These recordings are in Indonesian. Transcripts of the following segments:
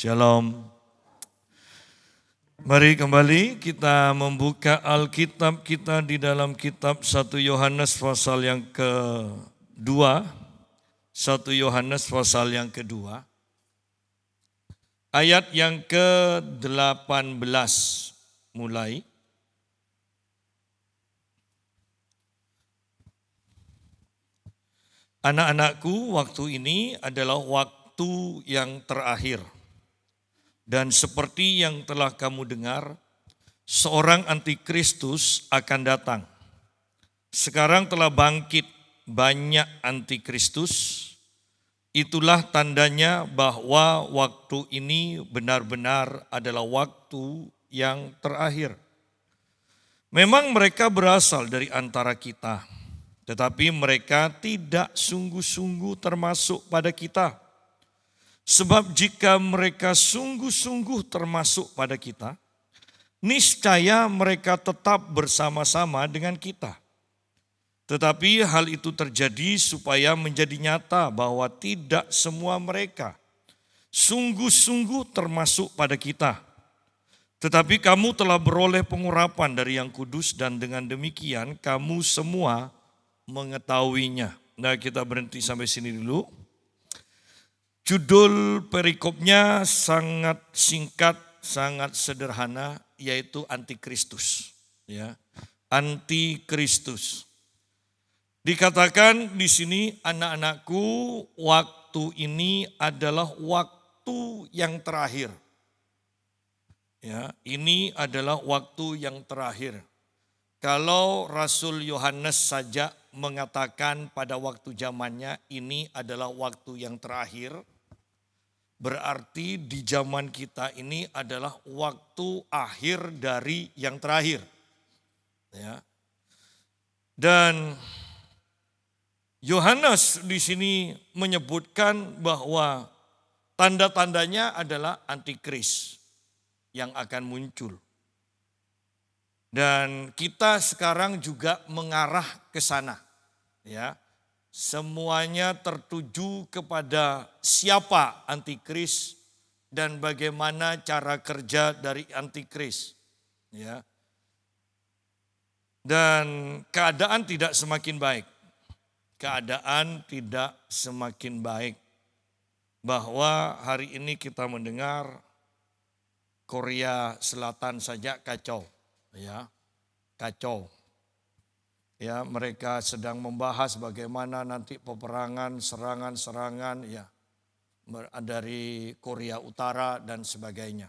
Shalom. Mari kembali kita membuka Alkitab kita di dalam kitab 1 Yohanes pasal yang kedua. 1 Yohanes pasal yang kedua. Ayat yang ke-18 mulai. Anak-anakku, waktu ini adalah waktu yang terakhir. Dan seperti yang telah kamu dengar, seorang antikristus akan datang. Sekarang telah bangkit banyak antikristus. Itulah tandanya bahwa waktu ini benar-benar adalah waktu yang terakhir. Memang mereka berasal dari antara kita, tetapi mereka tidak sungguh-sungguh termasuk pada kita. Sebab jika mereka sungguh-sungguh termasuk pada kita, niscaya mereka tetap bersama-sama dengan kita. Tetapi hal itu terjadi supaya menjadi nyata bahwa tidak semua mereka sungguh-sungguh termasuk pada kita. Tetapi kamu telah beroleh pengurapan dari Yang Kudus dan dengan demikian kamu semua mengetahuinya. Nah, kita berhenti sampai sini dulu. Judul perikopnya sangat singkat, sangat sederhana, yaitu Antikristus. Ya, Antikristus. Dikatakan di sini, anak-anakku, waktu ini adalah waktu yang terakhir. Ya, ini adalah waktu yang terakhir. Kalau Rasul Yohanes saja mengatakan pada waktu zamannya ini adalah waktu yang terakhir, berarti di zaman kita ini adalah waktu akhir dari yang terakhir. Ya. Dan Yohanes di sini menyebutkan bahwa tanda-tandanya adalah antikris yang akan muncul. Dan kita sekarang juga mengarah ke sana. Ya. Semuanya tertuju kepada siapa antikris dan bagaimana cara kerja dari antikris. Ya. Dan keadaan tidak semakin baik. Keadaan tidak semakin baik. Bahwa hari ini kita mendengar Korea Selatan saja kacau. Ya, kacau. Ya, mereka sedang membahas bagaimana nanti peperangan, serangan-serangan ya dari Korea Utara dan sebagainya.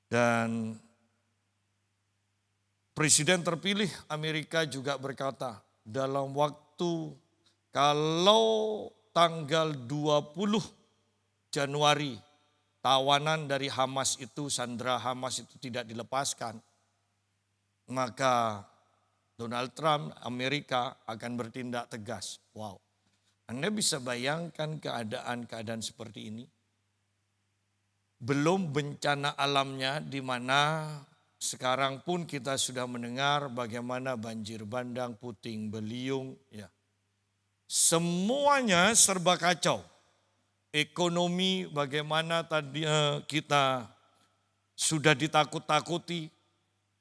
Dan Presiden terpilih Amerika juga berkata, dalam waktu kalau tanggal 20 Januari tawanan dari Hamas itu, sandera Hamas itu tidak dilepaskan, maka Donald Trump, Amerika akan bertindak tegas. Wow, Anda bisa bayangkan keadaan-keadaan seperti ini? Belum bencana alamnya di mana sekarang pun kita sudah mendengar bagaimana banjir bandang, puting beliung. Ya. Semuanya serba kacau. Ekonomi bagaimana tadi kita sudah ditakut-takuti,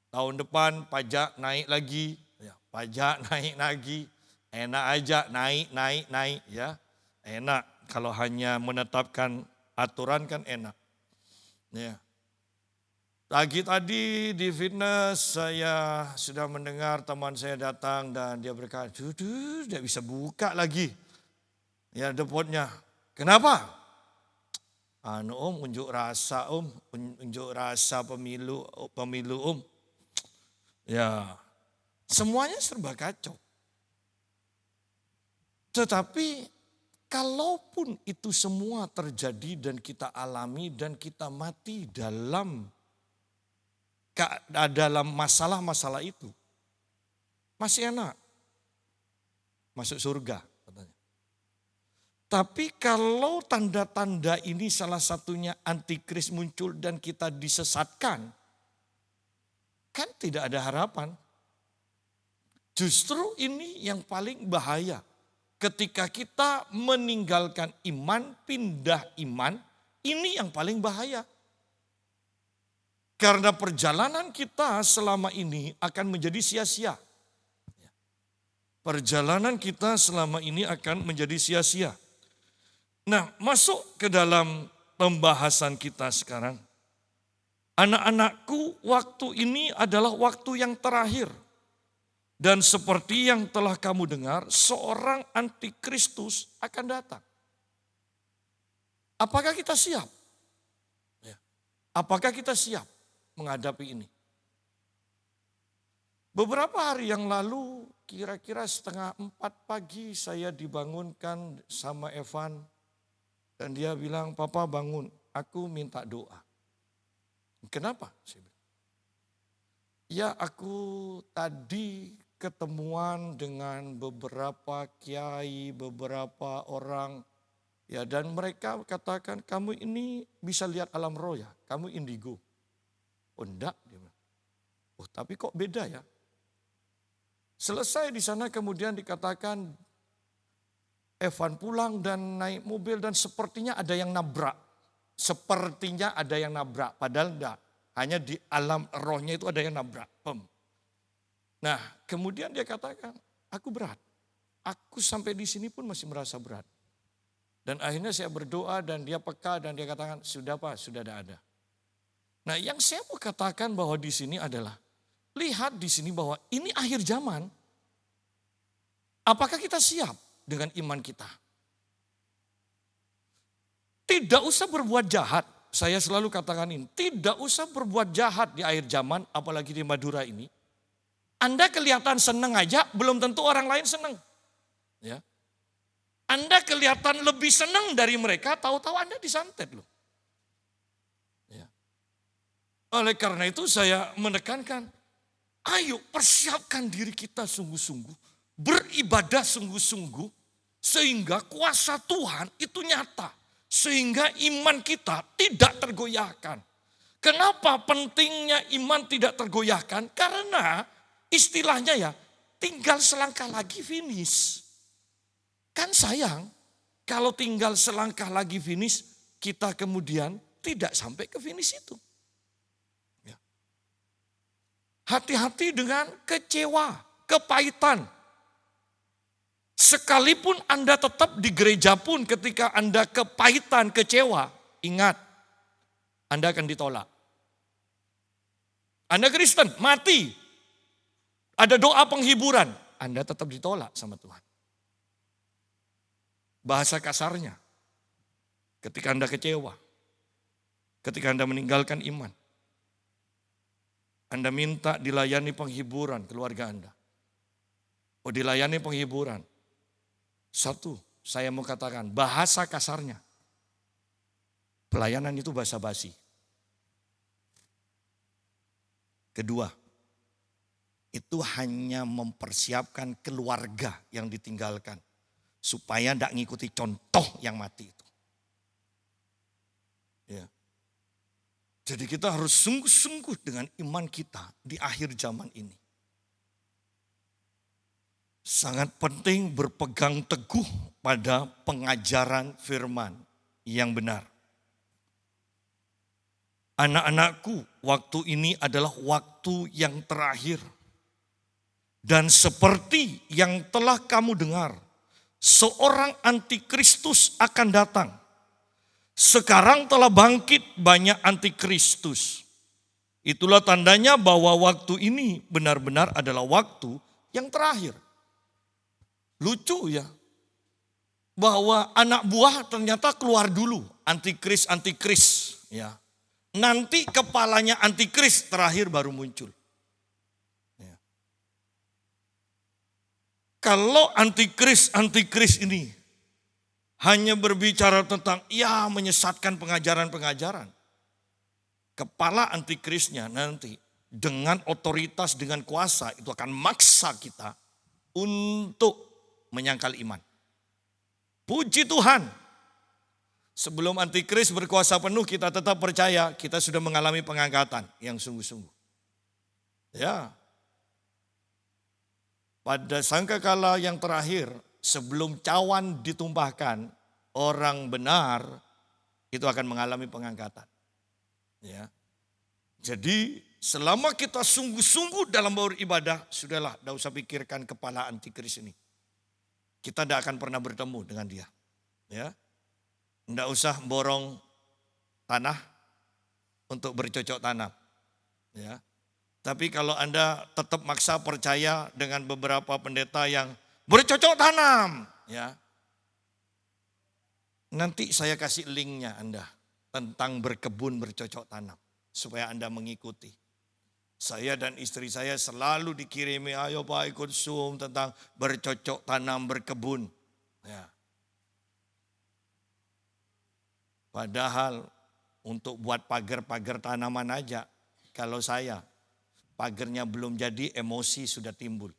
tahun depan pajak naik lagi, ya, pajak naik lagi, enak aja naik, ya, enak kalau hanya menetapkan aturan kan enak. Ya. Pagi tadi di fitness saya sudah mendengar teman saya datang dan dia berkata, tidak bisa buka lagi, ya depotnya. Kenapa? Unjuk rasa unjuk rasa pemilu Ya, semuanya serba kacau. Tetapi kalaupun itu semua terjadi dan kita alami dan kita mati dalam masalah-masalah itu, masih enak, masuk surga. Tapi kalau tanda-tanda ini salah satunya antikris muncul dan kita disesatkan, kan tidak ada harapan. Justru ini yang paling bahaya. Ketika kita meninggalkan iman, pindah iman, ini yang paling bahaya. Karena perjalanan kita selama ini akan menjadi sia-sia. Perjalanan kita selama ini akan menjadi sia-sia. Nah, masuk ke dalam pembahasan kita sekarang. Anak-anakku, waktu ini adalah waktu yang terakhir. Dan seperti yang telah kamu dengar, seorang antikristus akan datang. Apakah kita siap? Apakah kita siap menghadapi ini? Beberapa hari yang lalu, kira-kira 3:30 pagi saya dibangunkan sama Evan. Dan dia bilang, "Papa bangun, aku minta doa." Kenapa? Saya bilang, "Ya, aku tadi ketemuan dengan beberapa kiai, beberapa orang. Ya, dan mereka katakan, kamu ini bisa lihat alam roh ya, kamu indigo." "Oh enggak," dia bilang. "Oh tapi kok beda ya?" Selesai di sana kemudian dikatakan Evan pulang dan naik mobil dan sepertinya ada yang nabrak. Sepertinya ada yang nabrak, padahal enggak. Hanya di alam rohnya itu ada yang nabrak. Nah kemudian dia katakan, aku berat. Aku sampai di sini pun masih merasa berat. Dan akhirnya saya berdoa dan dia peka dan dia katakan, sudah Pak, sudah ada. Nah yang saya mau katakan bahwa di sini adalah, lihat di sini bahwa ini akhir zaman. Apakah kita siap dengan iman kita? Tidak usah berbuat jahat. Saya selalu katakan ini, tidak usah berbuat jahat di akhir zaman, apalagi di Madura ini. Anda kelihatan senang aja, belum tentu orang lain senang. Ya. Anda kelihatan lebih senang dari mereka, tahu-tahu Anda disantet loh. Ya. Oleh karena itu saya menekankan, ayo persiapkan diri kita sungguh-sungguh. Beribadah sungguh-sungguh sehingga kuasa Tuhan itu nyata. Sehingga iman kita tidak tergoyahkan. Kenapa pentingnya iman tidak tergoyahkan? Karena istilahnya ya tinggal selangkah lagi finish. Kan sayang kalau tinggal selangkah lagi finish kita kemudian tidak sampai ke finish itu. Hati-hati dengan kecewa, kepahitan. Sekalipun Anda tetap di gereja pun ketika Anda kepahitan, kecewa, ingat, Anda akan ditolak. Anda Kristen, mati. Ada doa penghiburan, Anda tetap ditolak sama Tuhan. Bahasa kasarnya, ketika Anda kecewa, ketika Anda meninggalkan iman, Anda minta dilayani penghiburan keluarga Anda. Oh dilayani penghiburan. Satu, saya mau katakan bahasa kasarnya. Pelayanan itu basa-basi. Kedua, itu hanya mempersiapkan keluarga yang ditinggalkan. Supaya tidak ngikuti contoh yang mati itu. Ya. Jadi kita harus sungguh-sungguh dengan iman kita di akhir zaman ini. Sangat penting berpegang teguh pada pengajaran firman yang benar. Anak-anakku, waktu ini adalah waktu yang terakhir. Dan seperti yang telah kamu dengar, seorang antikristus akan datang. Sekarang telah bangkit banyak antikristus. Itulah tandanya bahwa waktu ini benar-benar adalah waktu yang terakhir. Lucu ya, bahwa anak buah ternyata keluar dulu, antikris ya. Nanti kepalanya antikris terakhir baru muncul. Ya. Kalau antikris ini hanya berbicara tentang ya menyesatkan pengajaran-pengajaran, kepala antikrisnya nanti dengan otoritas, dengan kuasa itu akan maksa kita untuk menyangkal iman. Puji Tuhan. Sebelum antikris berkuasa penuh kita tetap percaya kita sudah mengalami pengangkatan yang sungguh-sungguh. Ya. Pada sangkakala yang terakhir sebelum cawan ditumpahkan, orang benar itu akan mengalami pengangkatan. Ya. Jadi selama kita sungguh-sungguh dalam beribadah, sudahlah, tidak usah pikirkan kepala antikris ini. Kita tidak akan pernah bertemu dengan dia. Ya, tidak usah borong tanah untuk bercocok tanam. Ya, tapi kalau Anda tetap maksa percaya dengan beberapa pendeta yang bercocok tanam, ya, nanti saya kasih linknya Anda tentang berkebun bercocok tanam supaya Anda mengikuti. Saya dan istri saya selalu dikirimi, ayo Pak ikut Zoom tentang bercocok tanam berkebun. Ya. Padahal untuk buat pagar-pagar tanaman aja, kalau saya pagarnya belum jadi, emosi sudah timbul.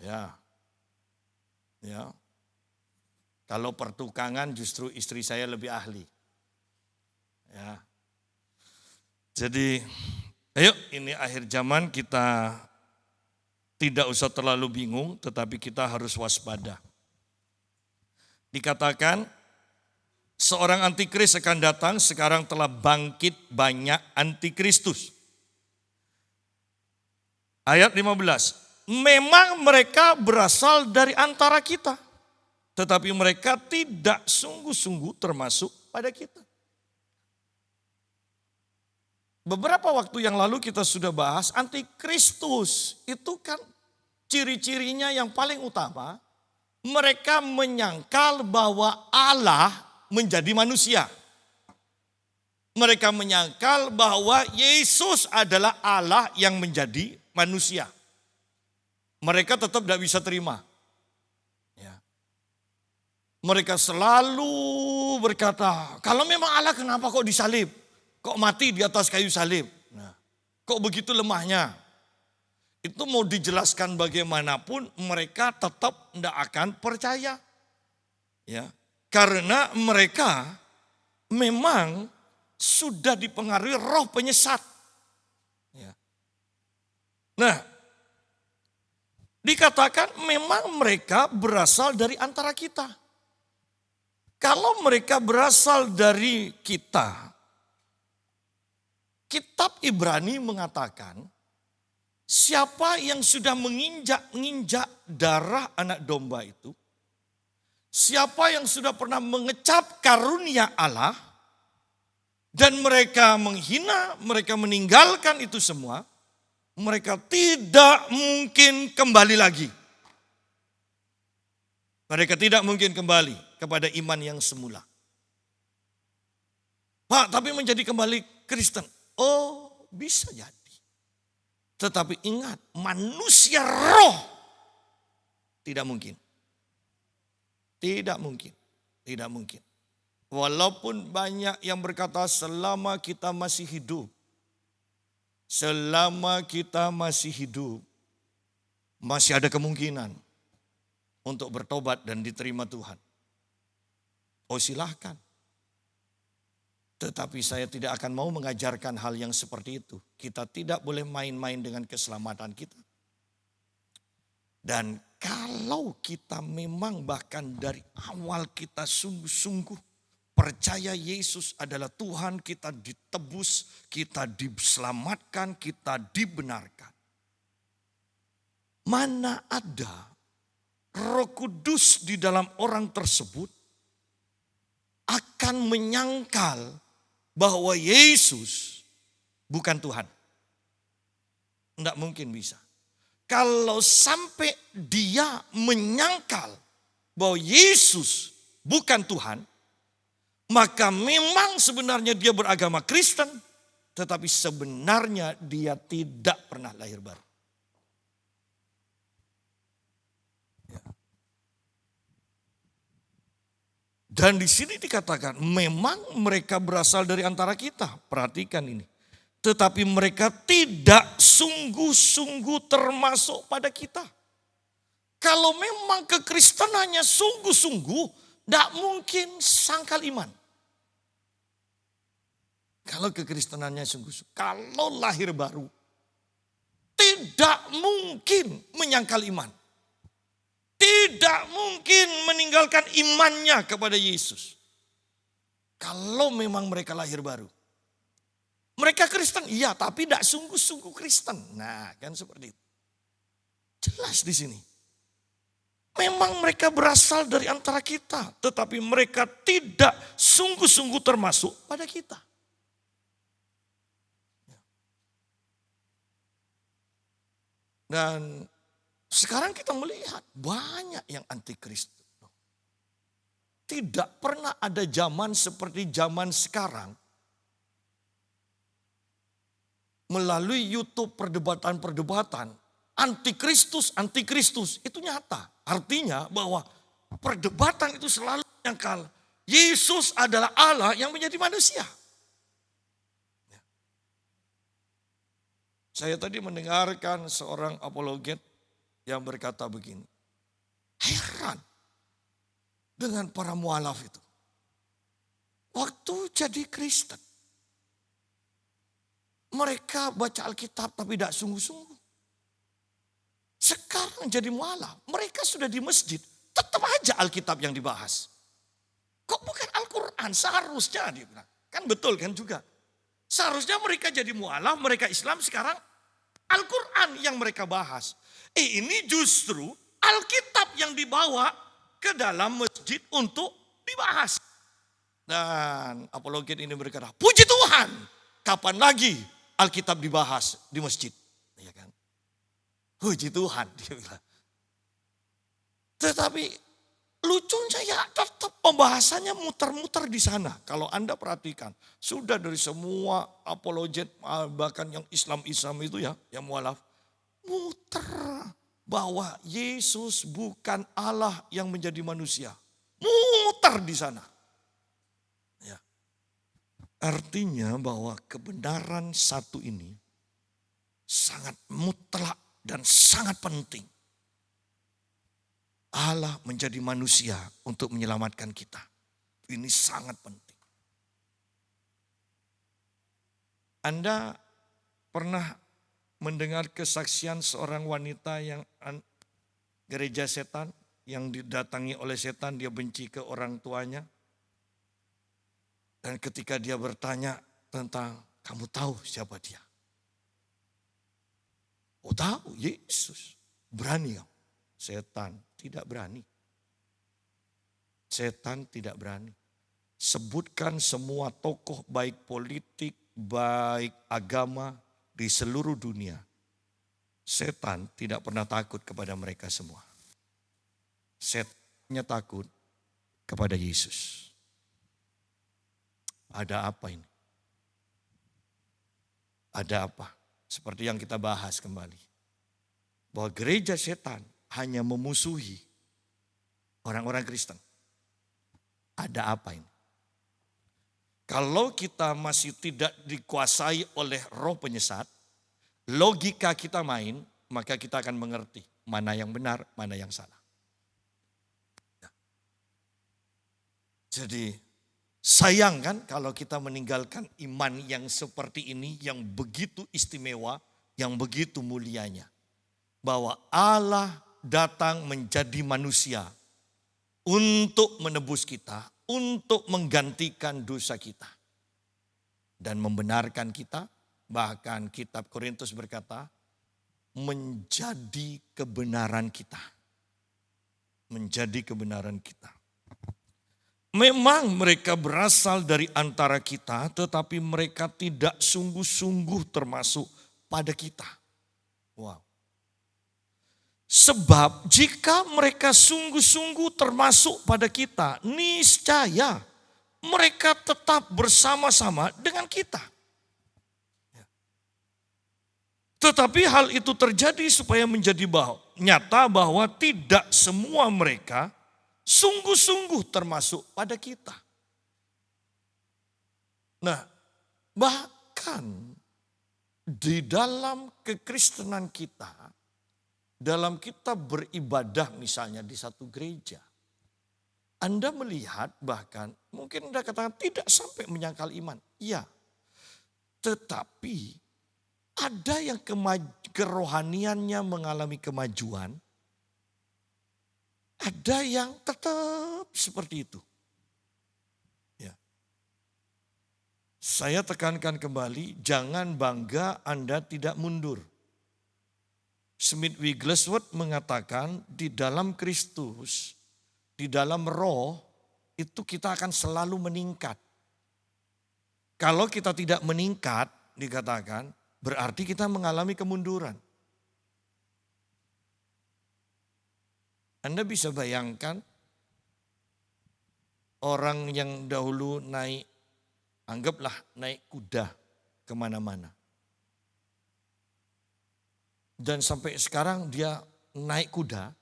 Ya. Ya. Kalau pertukangan justru istri saya lebih ahli. Ya. Jadi ayo, ini akhir zaman, kita tidak usah terlalu bingung, tetapi kita harus waspada. Dikatakan seorang antikris akan datang, sekarang telah bangkit banyak antikristus. Ayat 15, memang mereka berasal dari antara kita, tetapi mereka tidak sungguh-sungguh termasuk pada kita. Beberapa waktu yang lalu kita sudah bahas antikristus itu kan ciri-cirinya yang paling utama, mereka menyangkal bahwa Allah menjadi manusia. Mereka menyangkal bahwa Yesus adalah Allah yang menjadi manusia. Mereka tetap tidak bisa terima. Ya. Mereka selalu berkata, kalau memang Allah kenapa kok disalib? Kok mati di atas kayu salib? Nah, kok begitu lemahnya? Itu mau dijelaskan bagaimanapun mereka tetap tidak akan percaya. Ya, karena mereka memang sudah dipengaruhi roh penyesat. Ya. Nah, dikatakan memang mereka berasal dari antara kita. Kalau mereka berasal dari kita, Kitab Ibrani mengatakan, siapa yang sudah menginjak darah anak domba itu, siapa yang sudah pernah mengecap karunia Allah, dan mereka menghina, mereka meninggalkan itu semua, mereka tidak mungkin kembali lagi. Mereka tidak mungkin kembali kepada iman yang semula. Pak, tapi menjadi kembali Kristen. Oh, bisa jadi. Tetapi ingat, manusia roh tidak mungkin. Tidak mungkin. Tidak mungkin. Walaupun banyak yang berkata selama kita masih hidup. Selama kita masih hidup. Masih ada kemungkinan untuk bertobat dan diterima Tuhan. Oh, silahkan. Tetapi saya tidak akan mau mengajarkan hal yang seperti itu. Kita tidak boleh main-main dengan keselamatan kita. Dan kalau kita memang bahkan dari awal kita sungguh-sungguh percaya Yesus adalah Tuhan, kita ditebus, kita diselamatkan, kita dibenarkan. Mana ada Roh Kudus di dalam orang tersebut akan menyangkal bahwa Yesus bukan Tuhan. Tidak mungkin bisa. Kalau sampai dia menyangkal bahwa Yesus bukan Tuhan, maka memang sebenarnya dia beragama Kristen, tetapi sebenarnya dia tidak pernah lahir baru. Dan di sini dikatakan memang mereka berasal dari antara kita. Perhatikan ini. Tetapi mereka tidak sungguh-sungguh termasuk pada kita. Kalau memang kekristenannya sungguh-sungguh, tidak mungkin sangkal iman. Kalau kekristenannya sungguh-sungguh, kalau lahir baru, tidak mungkin menyangkal iman. Tidak mungkin meninggalkan imannya kepada Yesus. Kalau memang mereka lahir baru. Mereka Kristen, iya, tapi tidak sungguh-sungguh Kristen. Nah, kan seperti itu. Jelas di sini. Memang mereka berasal dari antara kita, tetapi mereka tidak sungguh-sungguh termasuk pada kita. Dan sekarang kita melihat banyak yang antikristus. Tidak pernah ada zaman seperti zaman sekarang. Melalui YouTube perdebatan-perdebatan, antikristus itu nyata. Artinya bahwa perdebatan itu selalu menyangkal Yesus adalah Allah yang menjadi manusia. Saya tadi mendengarkan seorang apologet yang berkata begini, heran dengan para mualaf itu. Waktu jadi Kristen, mereka baca Alkitab tapi tidak sungguh-sungguh. Sekarang jadi mualaf, mereka sudah di masjid, tetap aja Alkitab yang dibahas. Kok bukan Al-Quran? Seharusnya dia bilang. Kan betul kan juga. Seharusnya mereka jadi mualaf, mereka Islam, sekarang Al-Quran yang mereka bahas. Ini justru Alkitab yang dibawa ke dalam masjid untuk dibahas. Dan apologet ini berkata, puji Tuhan, kapan lagi Alkitab dibahas di masjid? Ya kan? Puji Tuhan, dia bilang. Tetapi lucunya ya tetap pembahasannya muter-muter di sana. Kalau Anda perhatikan, sudah dari semua apologet, bahkan yang Islam itu ya, yang mualaf, muter bahwa Yesus bukan Allah yang menjadi manusia. Muter di sana. Ya. Artinya bahwa kebenaran satu ini sangat mutlak dan sangat penting. Allah menjadi manusia untuk menyelamatkan kita. Ini sangat penting. Anda pernah mendengar kesaksian seorang wanita yang gereja setan, yang didatangi oleh setan, dia benci ke orang tuanya. Dan ketika dia bertanya tentang, kamu tahu siapa dia? Oh tahu, Yesus. Berani kamu? Setan tidak berani. Setan tidak berani. Sebutkan semua tokoh baik politik, baik agama di seluruh dunia. Setan tidak pernah takut kepada mereka semua. Setannya takut kepada Yesus. Ada apa ini? Ada apa? Seperti yang kita bahas kembali. Bahwa gereja setan hanya memusuhi orang-orang Kristen. Ada apa ini? Kalau kita masih tidak dikuasai oleh roh penyesat, logika kita main, maka kita akan mengerti mana yang benar, mana yang salah. Jadi sayang kan kalau kita meninggalkan iman yang seperti ini, yang begitu istimewa, yang begitu mulianya. Bahwa Allah datang menjadi manusia untuk menebus kita, untuk menggantikan dosa kita. Dan membenarkan kita, bahkan kitab Korintus berkata, menjadi kebenaran kita. Menjadi kebenaran kita. Memang mereka berasal dari antara kita, tetapi mereka tidak sungguh-sungguh termasuk pada kita. Wow. Sebab jika mereka sungguh-sungguh termasuk pada kita, niscaya mereka tetap bersama-sama dengan kita. Tetapi hal itu terjadi supaya menjadi nyata bahwa tidak semua mereka sungguh-sungguh termasuk pada kita. Nah, bahkan di dalam kekristenan kita, dalam kita beribadah misalnya di satu gereja, Anda melihat bahkan mungkin Anda katakan tidak sampai menyangkal iman. Iya, tetapi ada yang kerohaniannya mengalami kemajuan, ada yang tetap seperti itu. Ya. Saya tekankan kembali, jangan bangga Anda tidak mundur. Smith Wigglesworth mengatakan di dalam Kristus, di dalam roh, itu kita akan selalu meningkat. Kalau kita tidak meningkat, dikatakan, berarti kita mengalami kemunduran. Anda bisa bayangkan orang yang dahulu naik, anggaplah naik kuda kemana-mana. Dan sampai sekarang dia naik kuda,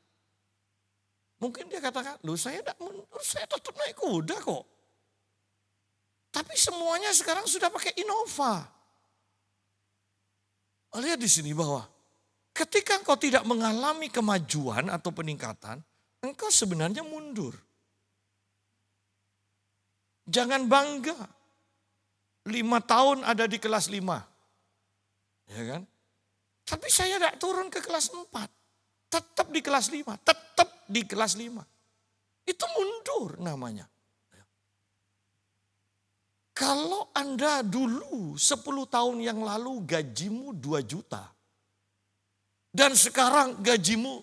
mungkin dia katakan, loh saya tetap naik kuda kok. Tapi semuanya sekarang sudah pakai Innova. Lihat di sini bahwa ketika engkau tidak mengalami kemajuan atau peningkatan, engkau sebenarnya mundur. Jangan bangga. 5 tahun ada di kelas 5. Ya kan? Tapi saya tidak turun ke kelas 4. Tetap di kelas 5. Tetap di kelas 5. Itu mundur namanya. Kalau Anda dulu 10 tahun yang lalu gajimu 2 juta. Dan sekarang gajimu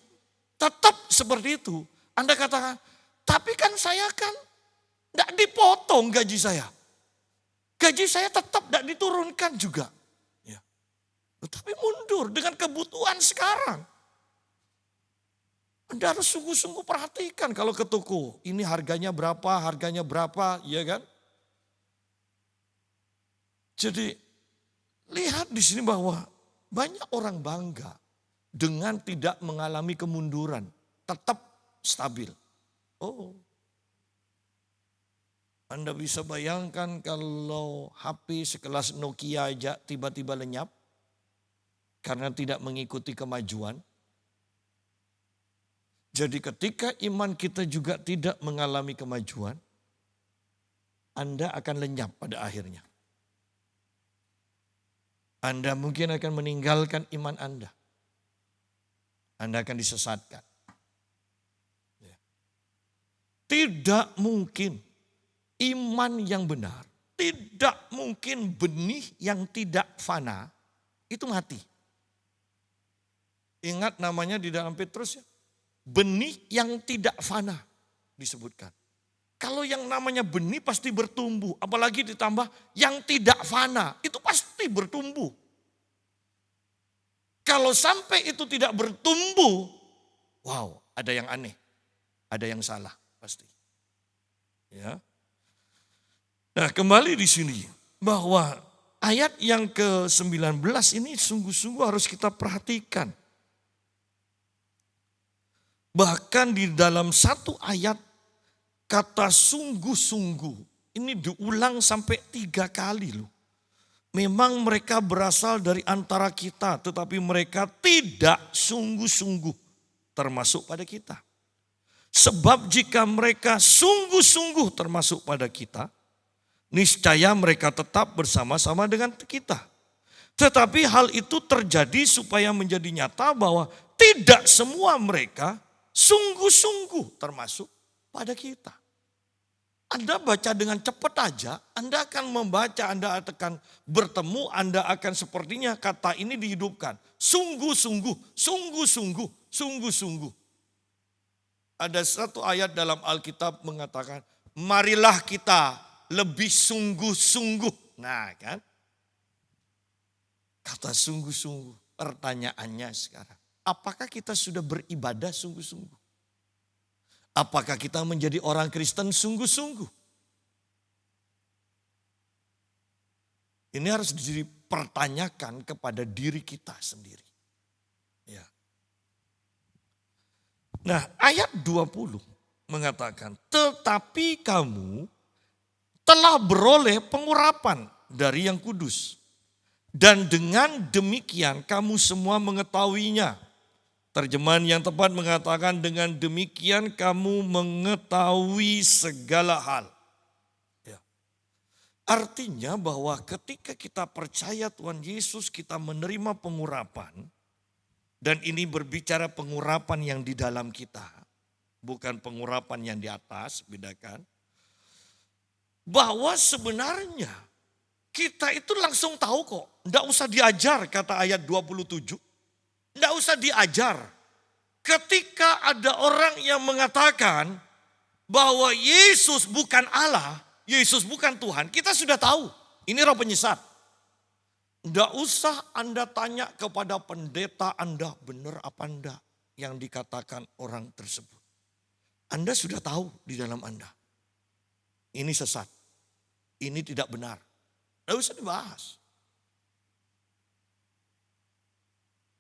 tetap seperti itu. Anda katakan, tapi kan saya kan tidak dipotong gaji saya. Gaji saya tetap tidak diturunkan juga. Ya. Tetapi mundur dengan kebutuhan sekarang. Anda harus sungguh-sungguh perhatikan kalau ke toko. Ini harganya berapa, ya kan? Jadi lihat di sini bahwa banyak orang bangga dengan tidak mengalami kemunduran. Tetap stabil. Oh, Anda bisa bayangkan kalau HP sekelas Nokia aja tiba-tiba lenyap karena tidak mengikuti kemajuan. Jadi ketika iman kita juga tidak mengalami kemajuan, Anda akan lenyap pada akhirnya. Anda mungkin akan meninggalkan iman Anda. Anda akan disesatkan. Tidak mungkin iman yang benar, tidak mungkin benih yang tidak fana, itu mati. Ingat namanya di dalam Petrus ya, benih yang tidak fana disebutkan. Kalau yang namanya benih pasti bertumbuh, apalagi ditambah yang tidak fana, itu pasti bertumbuh. Kalau sampai itu tidak bertumbuh, wow, ada yang aneh, ada yang salah pasti. Ya. Nah, kembali di sini bahwa ayat yang ke-19 ini sungguh-sungguh harus kita perhatikan. Bahkan di dalam satu ayat kata sungguh-sungguh ini diulang sampai 3 kali loh. Memang mereka berasal dari antara kita, tetapi mereka tidak sungguh-sungguh termasuk pada kita. Sebab jika mereka sungguh-sungguh termasuk pada kita, niscaya mereka tetap bersama-sama dengan kita. Tetapi hal itu terjadi supaya menjadi nyata bahwa tidak semua mereka sungguh-sungguh termasuk pada kita. Anda baca dengan cepat aja, Anda akan membaca, Anda akan bertemu, Anda akan sepertinya kata ini dihidupkan. Sungguh-sungguh, sungguh-sungguh, sungguh-sungguh. Ada satu ayat dalam Alkitab mengatakan, marilah kita lebih sungguh-sungguh. Nah kan, kata sungguh-sungguh, pertanyaannya sekarang, apakah kita sudah beribadah sungguh-sungguh? Apakah kita menjadi orang Kristen sungguh-sungguh? Ini harus dipertanyakan kepada diri kita sendiri. Ya. Nah, ayat 20 mengatakan, tetapi kamu telah beroleh pengurapan dari yang kudus. Dan dengan demikian kamu semua mengetahuinya. Terjemahan yang tepat mengatakan dengan demikian kamu mengetahui segala hal. Ya. Artinya bahwa ketika kita percaya Tuhan Yesus kita menerima pengurapan. Dan ini berbicara pengurapan yang di dalam kita. Bukan pengurapan yang di atas, bedakan. Bahwa sebenarnya Kita itu langsung tahu kok. Tidak usah diajar kata ayat 27. Tidak usah diajar. Ketika ada orang yang mengatakan bahwa Yesus bukan Allah, Yesus bukan Tuhan, kita sudah tahu. Ini roh penyesat. Tidak usah Anda tanya kepada pendeta Anda benar apa enggak yang dikatakan orang tersebut. Anda sudah tahu di dalam Anda. Ini sesat. Ini tidak benar. Tidak usah dibahas.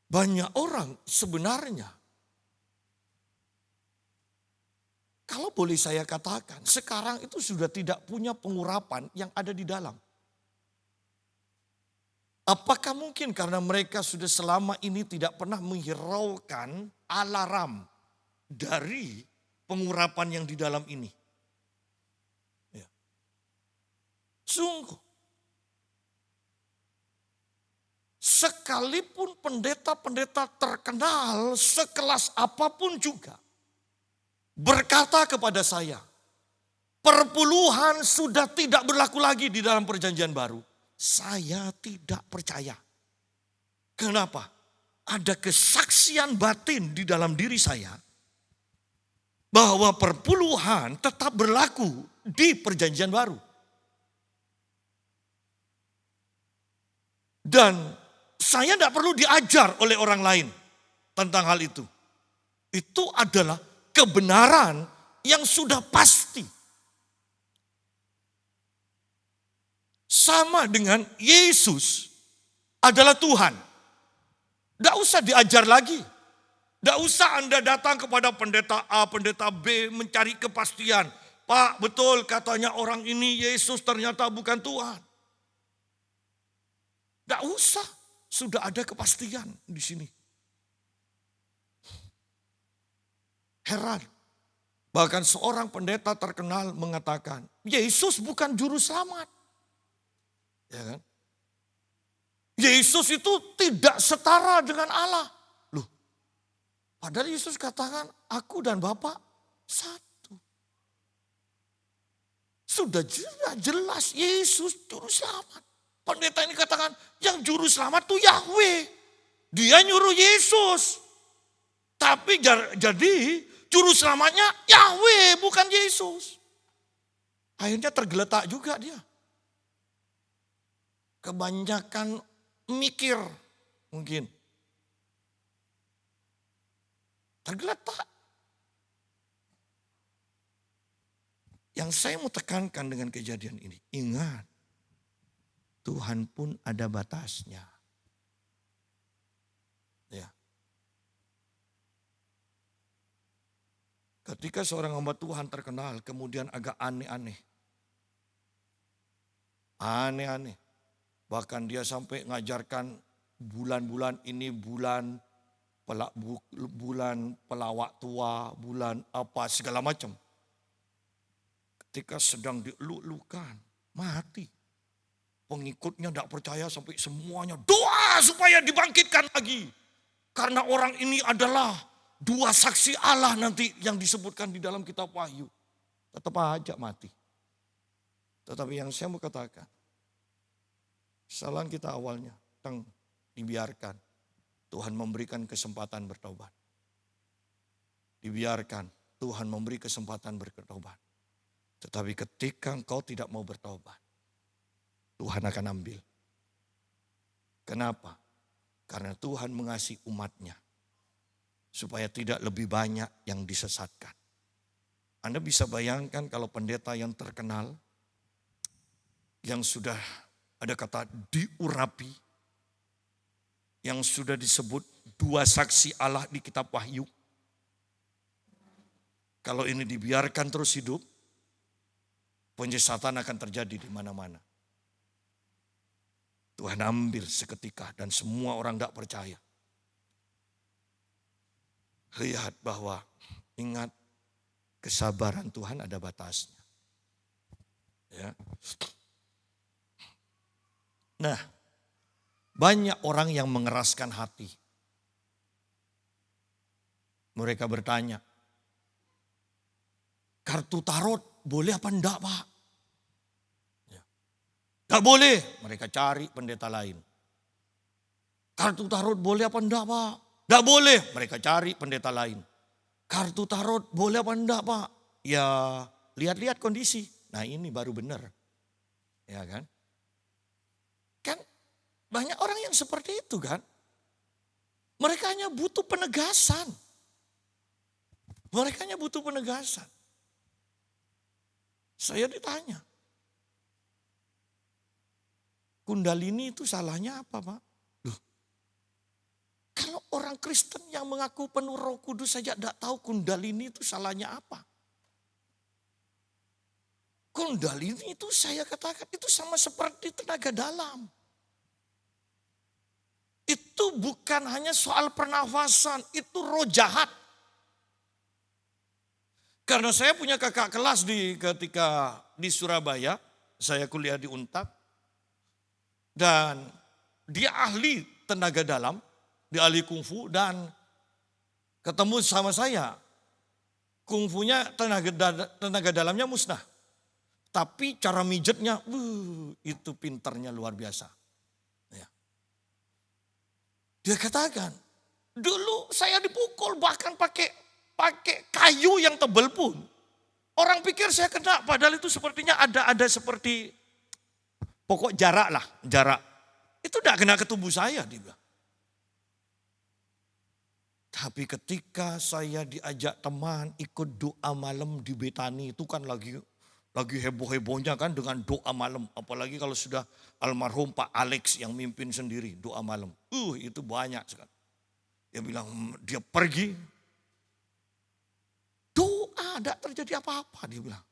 Banyak orang sebenarnya, kalau boleh saya katakan, sekarang itu sudah tidak punya pengurapan yang ada di dalam. Apakah mungkin karena mereka sudah selama ini tidak pernah menghiraukan alarm dari pengurapan yang di dalam ini? Ya. Sungguh. Sekalipun pendeta-pendeta terkenal sekelas apapun juga berkata kepada saya, perpuluhan sudah tidak berlaku lagi di dalam perjanjian baru. Saya tidak percaya. Kenapa? Ada kesaksian batin di dalam diri saya bahwa perpuluhan tetap berlaku di perjanjian baru. Dan saya tidak perlu diajar oleh orang lain tentang hal itu. Itu adalah kebenaran yang sudah pasti. Sama dengan Yesus adalah Tuhan. Tidak usah diajar lagi. Tidak usah Anda datang kepada pendeta A, pendeta B mencari kepastian. Pak, betul katanya orang ini Yesus ternyata bukan Tuhan. Tidak usah. Sudah ada kepastian di sini. Heran. Bahkan seorang pendeta terkenal mengatakan, Yesus bukan juru selamat. Ya kan? Yesus itu tidak setara dengan Allah. Loh, padahal Yesus katakan, aku dan Bapa satu. Sudah jelas Yesus juru selamat. Pendeta ini katakan, yang juru selamat itu Yahweh. Dia nyuruh Yesus. Tapi jadi juru selamatnya Yahweh, bukan Yesus. Akhirnya tergeletak juga dia. Kebanyakan mikir mungkin. Tergeletak. Yang saya mau tekankan dengan kejadian ini, ingat. Tuhan pun ada batasnya. Ya. Ketika seorang hamba Tuhan terkenal, kemudian agak aneh-aneh. Aneh-aneh. Bahkan dia sampai ngajarkan bulan-bulan ini bulan pelawak tua, bulan apa segala macam. Ketika sedang dieluk-elukan, mati. Pengikutnya tidak percaya sampai semuanya doa supaya dibangkitkan lagi. Karena orang ini adalah dua saksi Allah nanti yang disebutkan di dalam kitab Wahyu. Tetap aja mati. Tetapi yang saya mau katakan, kesalahan kita awalnya, dibiarkan. Tuhan memberikan kesempatan bertobat. Dibiarkan, Tuhan memberi kesempatan bertobat. Tetapi ketika engkau tidak mau bertobat, Tuhan akan ambil. Kenapa? Karena Tuhan mengasihi umatnya. Supaya tidak lebih banyak yang disesatkan. Anda bisa bayangkan kalau pendeta yang terkenal, yang sudah ada kata diurapi, yang sudah disebut dua saksi Allah di kitab Wahyu. Kalau ini dibiarkan terus hidup, penyesatan akan terjadi di mana-mana. Tuhan ambil seketika dan semua orang tidak percaya. Lihat bahwa ingat kesabaran Tuhan ada batasnya. Ya. Nah, banyak orang yang mengeraskan hati. Mereka bertanya, kartu tarot boleh apa enggak Pak? Ya. Tidak boleh, mereka cari pendeta lain. Kartu tarot boleh apa enggak Pak? Tidak boleh, mereka cari pendeta lain. Kartu tarot boleh apa enggak Pak? Ya lihat-lihat kondisi. Nah ini baru benar. Ya kan? Kan banyak orang yang seperti itu kan. Mereka hanya butuh penegasan. Mereka hanya butuh penegasan. Saya ditanya. Kundalini itu salahnya apa Pak? Loh, kalau orang Kristen yang mengaku penuh Roh Kudus saja tidak tahu Kundalini itu salahnya apa. Kundalini itu saya katakan itu sama seperti tenaga dalam. Itu bukan hanya soal pernafasan, itu roh jahat. Karena saya punya kakak kelas ketika di Surabaya, saya kuliah di Untak. Dan dia ahli tenaga dalam, dia ahli kungfu dan ketemu sama saya. Kungfunya tenaga dalamnya musnah. Tapi cara mijetnya, itu pinternya luar biasa. Ya. Dia katakan, dulu saya dipukul bahkan pakai kayu yang tebal pun. Orang pikir saya kena, padahal itu sepertinya ada seperti pokok jarak. Itu tidak kena ke tubuh saya, dia bilang. Tapi ketika saya diajak teman ikut doa malam di Betani, itu kan lagi heboh-hebohnya kan dengan doa malam. Apalagi kalau sudah almarhum Pak Alex yang mimpin sendiri doa malam. Itu banyak sekali. Dia bilang dia pergi. Doa tidak terjadi apa-apa dia bilang.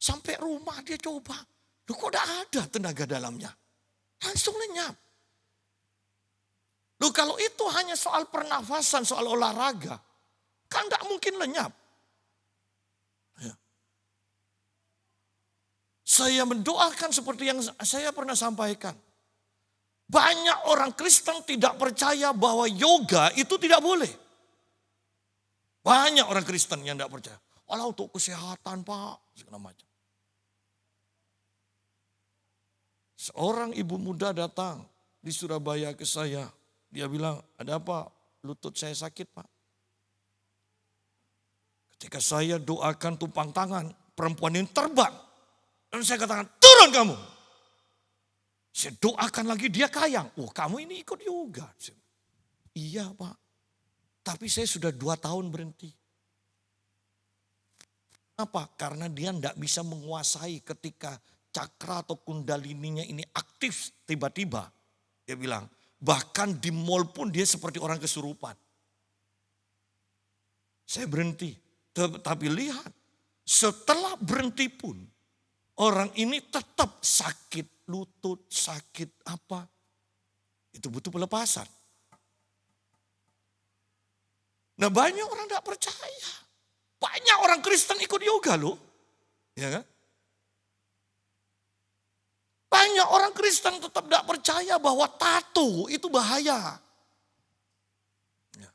Sampai rumah dia coba. Loh kok tidak ada tenaga dalamnya. Langsung lenyap. Loh kalau itu hanya soal pernafasan, soal olahraga. Kan tidak mungkin lenyap. Ya. Saya mendoakan seperti yang saya pernah sampaikan. Banyak orang Kristen tidak percaya bahwa yoga itu tidak boleh. Banyak orang Kristen yang tidak percaya. Walau untuk kesehatan Pak, segala macam. Seorang ibu muda datang di Surabaya ke saya. Dia bilang, ada apa? Lutut saya sakit Pak. Ketika saya doakan tumpang tangan, perempuan ini terbang. Dan saya katakan, turun kamu. Saya doakan lagi dia kayang. Kamu ini ikut yoga. Iya Pak. Tapi saya sudah 2 tahun berhenti. Kenapa? Karena dia tidak bisa menguasai ketika cakra atau kundalininya ini aktif tiba-tiba. Dia bilang, bahkan di mall pun dia seperti orang kesurupan. Saya berhenti. Tapi lihat, setelah berhenti pun, orang ini tetap sakit lutut, sakit apa. Itu butuh pelepasan. Nah banyak orang tidak percaya. Banyak orang Kristen ikut yoga loh. Ya kan? Banyak orang Kristen tetap tidak percaya bahwa tato itu bahaya. Ya.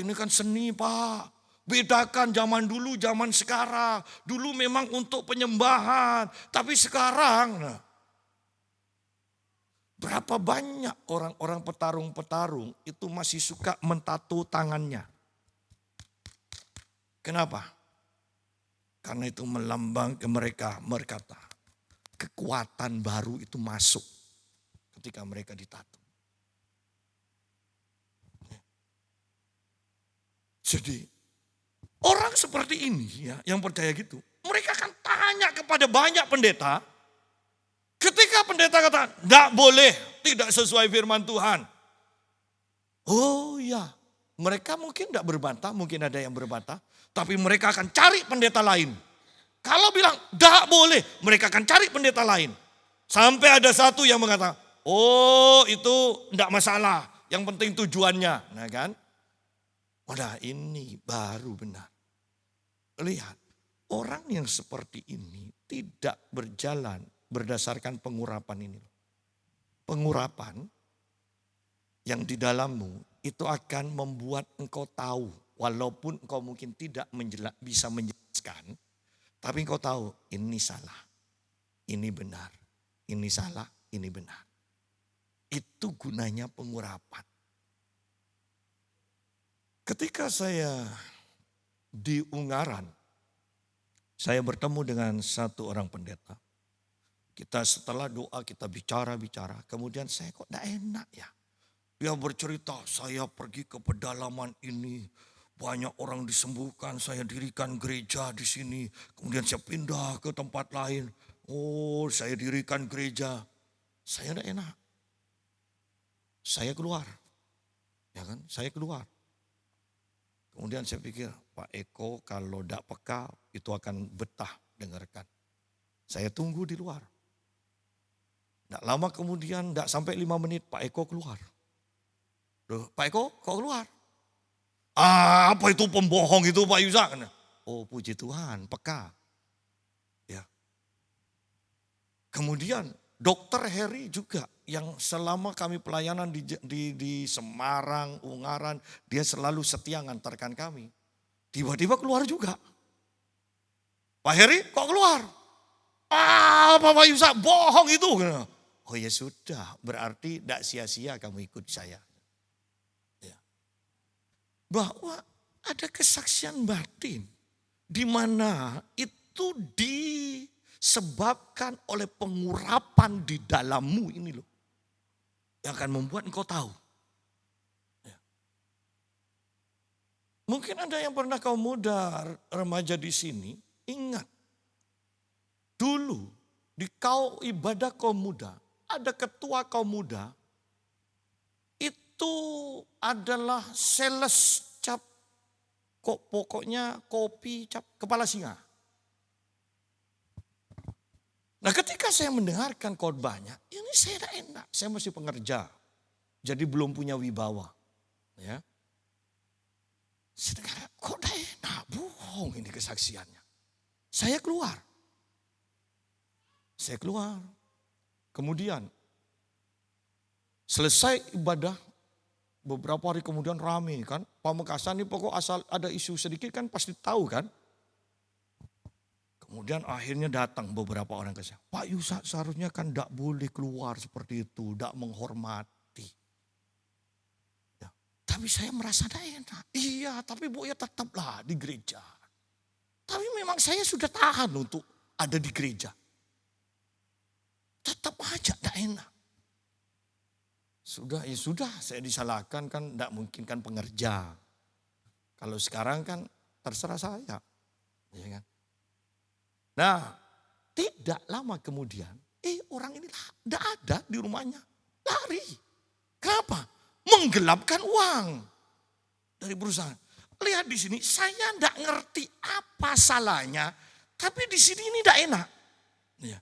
Ini kan seni Pak. Bedakan zaman dulu, zaman sekarang. Dulu memang untuk penyembahan. Tapi sekarang, berapa banyak orang-orang petarung-petarung itu masih suka mentato tangannya. Kenapa? Karena itu melambang ke mereka berkata, kekuatan baru itu masuk ketika mereka ditato. Jadi orang seperti ini ya, yang percaya gitu, mereka akan tanya kepada banyak pendeta. Ketika pendeta kata, tidak boleh, tidak sesuai firman Tuhan. Oh ya, mereka mungkin tidak berbantah, mungkin ada yang berbantah. Tapi mereka akan cari pendeta lain. Kalau bilang, tidak boleh, mereka akan cari pendeta lain. Sampai ada satu yang mengatakan, itu tidak masalah, yang penting tujuannya. Nah kan, ini baru benar. Lihat, orang yang seperti ini tidak berjalan berdasarkan pengurapan ini. Pengurapan yang di dalammu itu akan membuat engkau tahu. Walaupun engkau mungkin tidak bisa menjelaskan. Tapi engkau tahu ini salah, ini benar. ini salah, ini benar. Itu gunanya pengurapan. Ketika saya di Ungaran, saya bertemu dengan satu orang pendeta. Kita setelah doa kita bicara-bicara, kemudian saya kok tidak enak ya. Dia bercerita, saya pergi ke pedalaman ini, banyak orang disembuhkan, saya dirikan gereja di sini. Kemudian saya pindah ke tempat lain, oh saya dirikan gereja. Saya tidak enak. Saya keluar, ya kan? Saya keluar. Kemudian saya pikir, Pak Eko kalau tidak peka itu akan betah dengarkan. Saya tunggu di luar. Tidak lama kemudian, tidak sampai 5 menit Pak Eko keluar. Loh, Pak Eko kok keluar? Apa itu pembohong itu Pak Yusak? Oh puji Tuhan, peka. Ya. Kemudian Dokter Heri juga yang selama kami pelayanan di Semarang, Ungaran, dia selalu setia ngantarkan kami. Tiba-tiba keluar juga. Pak Heri kok keluar? Pak Yusak bohong itu. Oh ya sudah, berarti tidak sia-sia kamu ikut saya. Ya. Bahwa ada kesaksian batin di mana itu disebabkan oleh pengurapan di dalammu ini loh. Yang akan membuat engkau tahu. Ya. Mungkin ada yang pernah kaum muda remaja di sini, ingat. Dulu di ibadah kaum muda, ada ketua kaum muda, itu adalah sales cap, kok pokoknya kopi cap kepala singa. Nah ketika saya mendengarkan khotbahnya, ini saya tidak enak, saya masih pengerja. Jadi belum punya wibawa. Ya. Saya dengar, kok tidak enak, bohong ini kesaksiannya. Saya keluar. Kemudian selesai ibadah, beberapa hari kemudian rame kan. Pamekasan ini pokok asal ada isu sedikit kan pasti tahu kan. Kemudian akhirnya datang beberapa orang ke saya. Pak Yusak seharusnya kan tidak boleh keluar seperti itu. Tidak menghormati. Ya, tapi saya merasa tidak enak. Iya tapi Bu ya tetaplah di gereja. Tapi memang saya sudah tahan untuk ada di gereja. Tetap aja tidak enak. Sudah saya disalahkan kan tidak mungkin kan pengerja. Kalau sekarang kan terserah saya. Ya kan? Nah, tidak lama kemudian, orang ini tidak ada di rumahnya. Lari. Kenapa? Menggelapkan uang dari perusahaan. Lihat di sini, saya tidak ngerti apa salahnya, tapi di sini ini tidak enak. Ya.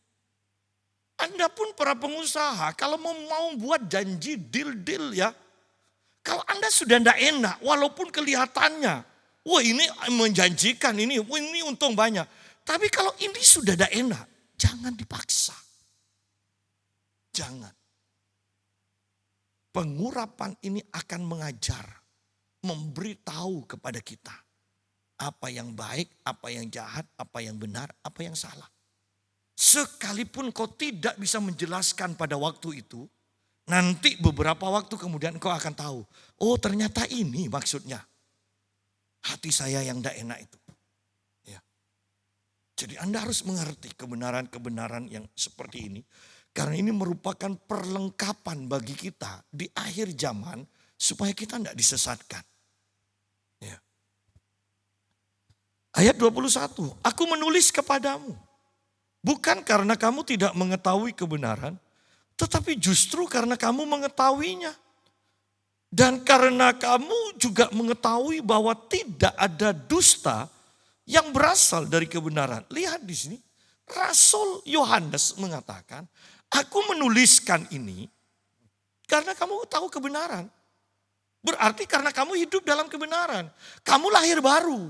Anda pun para pengusaha, kalau mau buat janji deal ya, kalau Anda sudah tidak enak, walaupun kelihatannya, wah ini menjanjikan, ini untung banyak. Tapi kalau ini sudah tidak enak, jangan dipaksa. Jangan. Pengurapan ini akan mengajar, memberitahu kepada kita apa yang baik, apa yang jahat, apa yang benar, apa yang salah. Sekalipun kau tidak bisa menjelaskan pada waktu itu, nanti beberapa waktu kemudian kau akan tahu, oh ternyata ini maksudnya. Hati saya yang tidak enak itu. Jadi Anda harus mengerti kebenaran-kebenaran yang seperti ini. Karena ini merupakan perlengkapan bagi kita di akhir zaman supaya kita tidak disesatkan. Ya. Ayat 21, aku menulis kepadamu. Bukan karena kamu tidak mengetahui kebenaran, tetapi justru karena kamu mengetahuinya. Dan karena kamu juga mengetahui bahwa tidak ada dusta yang berasal dari kebenaran. Lihat di sini, Rasul Yohanes mengatakan, aku menuliskan ini karena kamu tahu kebenaran. Berarti karena kamu hidup dalam kebenaran. Kamu lahir baru.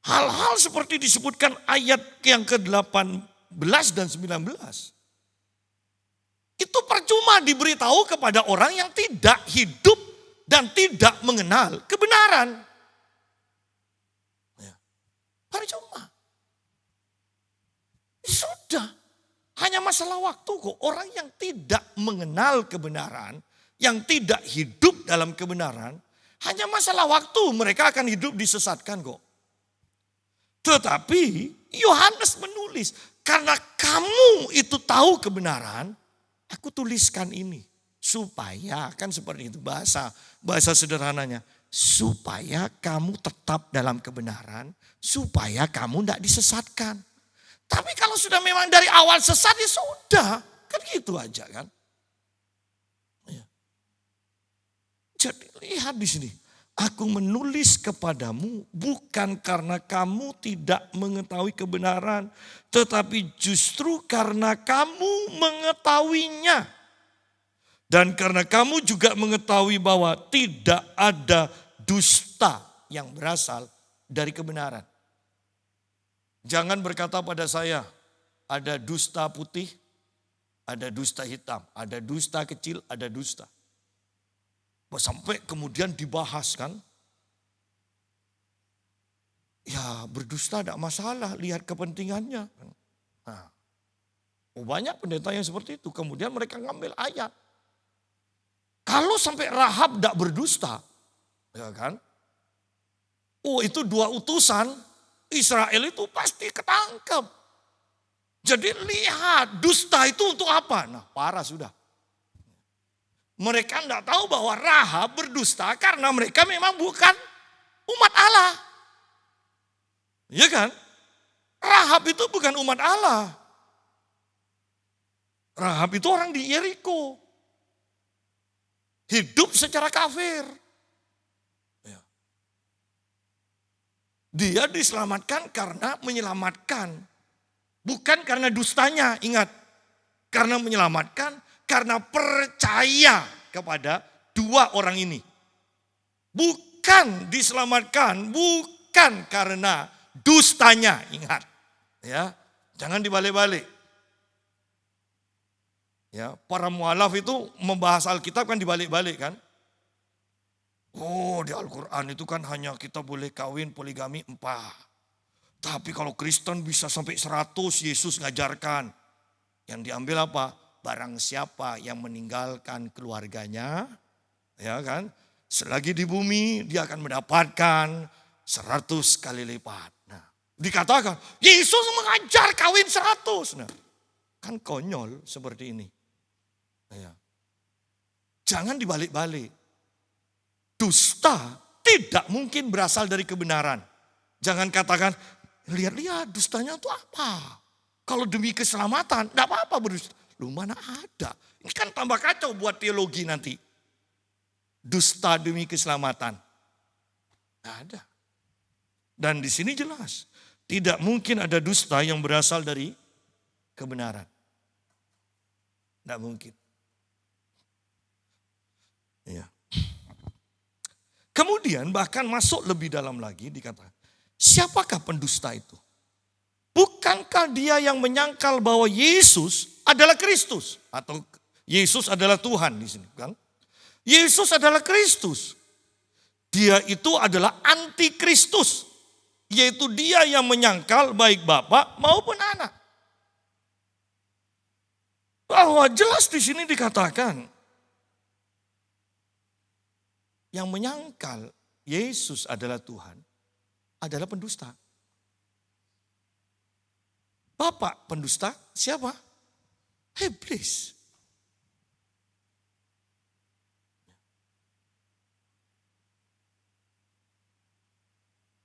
Hal-hal seperti disebutkan ayat yang ke-18 dan 19. Itu percuma diberitahu kepada orang yang tidak hidup dan tidak mengenal kebenaran. Percuma. Sudah. masalah waktu kok. Orang yang tidak mengenal kebenaran, yang tidak hidup dalam kebenaran, hanya masalah waktu mereka akan hidup disesatkan kok. Tetapi Yohanes menulis, karena kamu itu tahu kebenaran, aku tuliskan ini. Supaya, kan seperti itu bahasa sederhananya. Supaya kamu tetap dalam kebenaran, supaya kamu tidak disesatkan. Tapi kalau sudah memang dari awal sesat ya sudah, kan gitu aja kan. Ya. Jadi lihat di sini, aku menulis kepadamu bukan karena kamu tidak mengetahui kebenaran, tetapi justru karena kamu mengetahuinya. Dan karena kamu juga mengetahui bahwa tidak ada dusta yang berasal dari kebenaran. Jangan berkata pada saya, ada dusta putih, ada dusta hitam, ada dusta kecil, ada dusta. Sampai kemudian dibahas kan. Ya berdusta tidak masalah, lihat kepentingannya. Nah, banyak pendeta yang seperti itu, kemudian mereka ngambil ayat. Kalau sampai Rahab tidak berdusta, ya kan? Oh itu 2 utusan, Israel itu pasti ketangkep. Jadi lihat dusta itu untuk apa? Nah parah sudah. Mereka tidak tahu bahwa Rahab berdusta karena mereka memang bukan umat Allah. Ya kan? Rahab itu bukan umat Allah. Rahab itu orang di Yeriko. Hidup secara kafir. Dia diselamatkan karena menyelamatkan. Bukan karena dustanya, ingat. Karena menyelamatkan, karena percaya kepada 2 orang ini. Bukan diselamatkan, bukan karena dustanya, ingat. Ya, jangan dibalik-balik. Ya, para mualaf itu membahas Alkitab kan dibalik-balik kan. Oh di Al-Quran itu kan hanya kita boleh kawin poligami 4. Tapi kalau Kristen bisa sampai 100 Yesus ngajarkan. Yang diambil apa? Barang siapa yang meninggalkan keluarganya. Ya kan? Selagi di bumi dia akan mendapatkan 100 kali lipat. Nah, dikatakan Yesus mengajar kawin 100. Nah, kan konyol seperti ini. Ya. Jangan dibalik-balik. Dusta tidak mungkin berasal dari kebenaran. Jangan katakan, lihat-lihat dustanya itu apa. Kalau demi keselamatan, tidak apa-apa berdusta. Lu mana ada. Ini kan tambah kacau buat teologi nanti. Dusta demi keselamatan. Tidak ada. Dan di sini jelas. Tidak mungkin ada dusta yang berasal dari kebenaran. Tidak mungkin. Iya. Kemudian bahkan masuk lebih dalam lagi dikatakan, siapakah pendusta itu? Bukankah dia yang menyangkal bahwa Yesus adalah Kristus? Atau Yesus adalah Tuhan di sini kan? Yesus adalah Kristus. Dia itu adalah antikristus. Yaitu dia yang menyangkal baik Bapa maupun anak. Bahwa jelas di sini dikatakan, yang menyangkal Yesus adalah Tuhan, adalah pendusta. Bapak pendusta siapa? Iblis.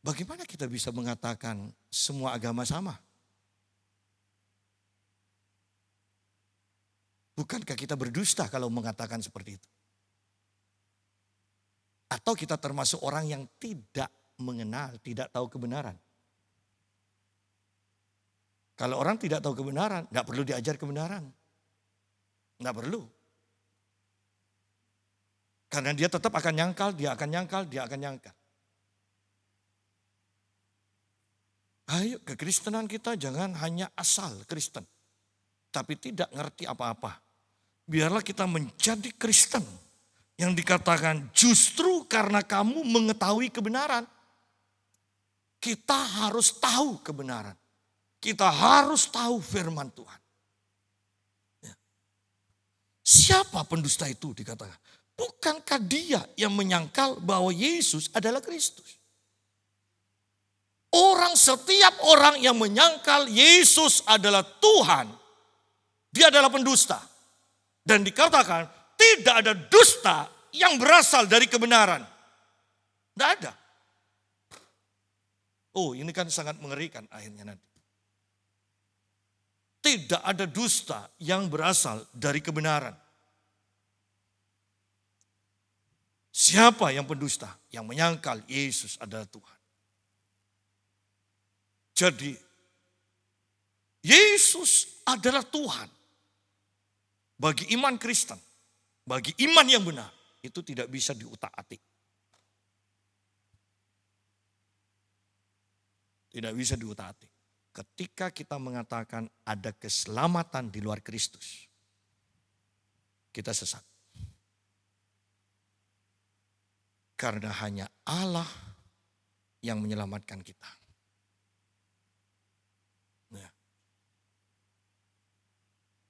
Bagaimana kita bisa mengatakan semua agama sama? Bukankah kita berdusta kalau mengatakan seperti itu? Atau kita termasuk orang yang tidak mengenal, tidak tahu kebenaran. Kalau orang tidak tahu kebenaran, tidak perlu diajar kebenaran. Tidak perlu. Karena dia tetap akan nyangkal, dia akan nyangkal, dia akan nyangkal. Ayo kekristenan kita jangan hanya asal Kristen. Tapi tidak ngerti apa-apa. Biarlah kita menjadi Kristen. Yang dikatakan justru karena kamu mengetahui kebenaran. Kita harus tahu kebenaran. Kita harus tahu firman Tuhan. Siapa pendusta itu dikatakan? Bukankah dia yang menyangkal bahwa Yesus adalah Kristus? Setiap orang yang menyangkal Yesus adalah Tuhan, dia adalah pendusta. Dan dikatakan tidak ada dusta yang berasal dari kebenaran. Tidak ada. Oh, ini kan sangat mengerikan akhirnya nanti. Tidak ada dusta yang berasal dari kebenaran. Siapa yang pendusta? Yang menyangkal Yesus adalah Tuhan. Jadi, Yesus adalah Tuhan. Bagi iman Kristen, bagi iman yang benar, itu tidak bisa diutak-atik. Tidak bisa diutak-atik. Ketika kita mengatakan ada keselamatan di luar Kristus, kita sesat. Karena hanya Allah yang menyelamatkan kita. Nah,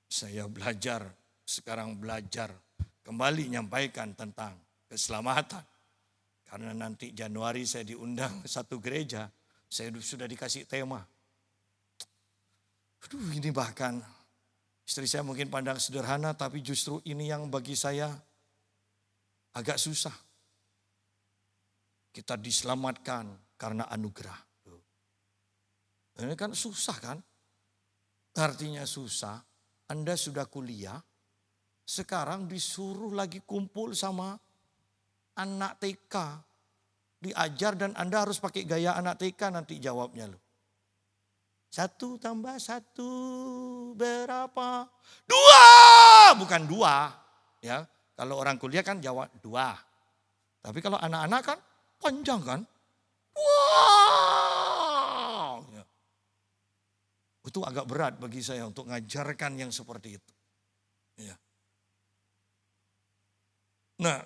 saya sekarang belajar kembali menyampaikan tentang keselamatan. Karena nanti Januari saya diundang satu gereja, saya sudah dikasih tema. Aduh, ini bahkan istri saya mungkin pandang sederhana, tapi justru ini yang bagi saya agak susah. Kita diselamatkan karena anugerah. Ini kan susah kan? Artinya susah. Anda sudah kuliah, sekarang disuruh lagi kumpul sama anak TK. Diajar dan Anda harus pakai gaya anak TK nanti jawabnya loh. 1 tambah 1 berapa? 2, bukan 2. Ya, kalau orang kuliah kan jawab 2. Tapi kalau anak-anak kan panjang kan? Wow. Ya. Itu agak berat bagi saya untuk ngajarkan yang seperti itu. Ya. Nah,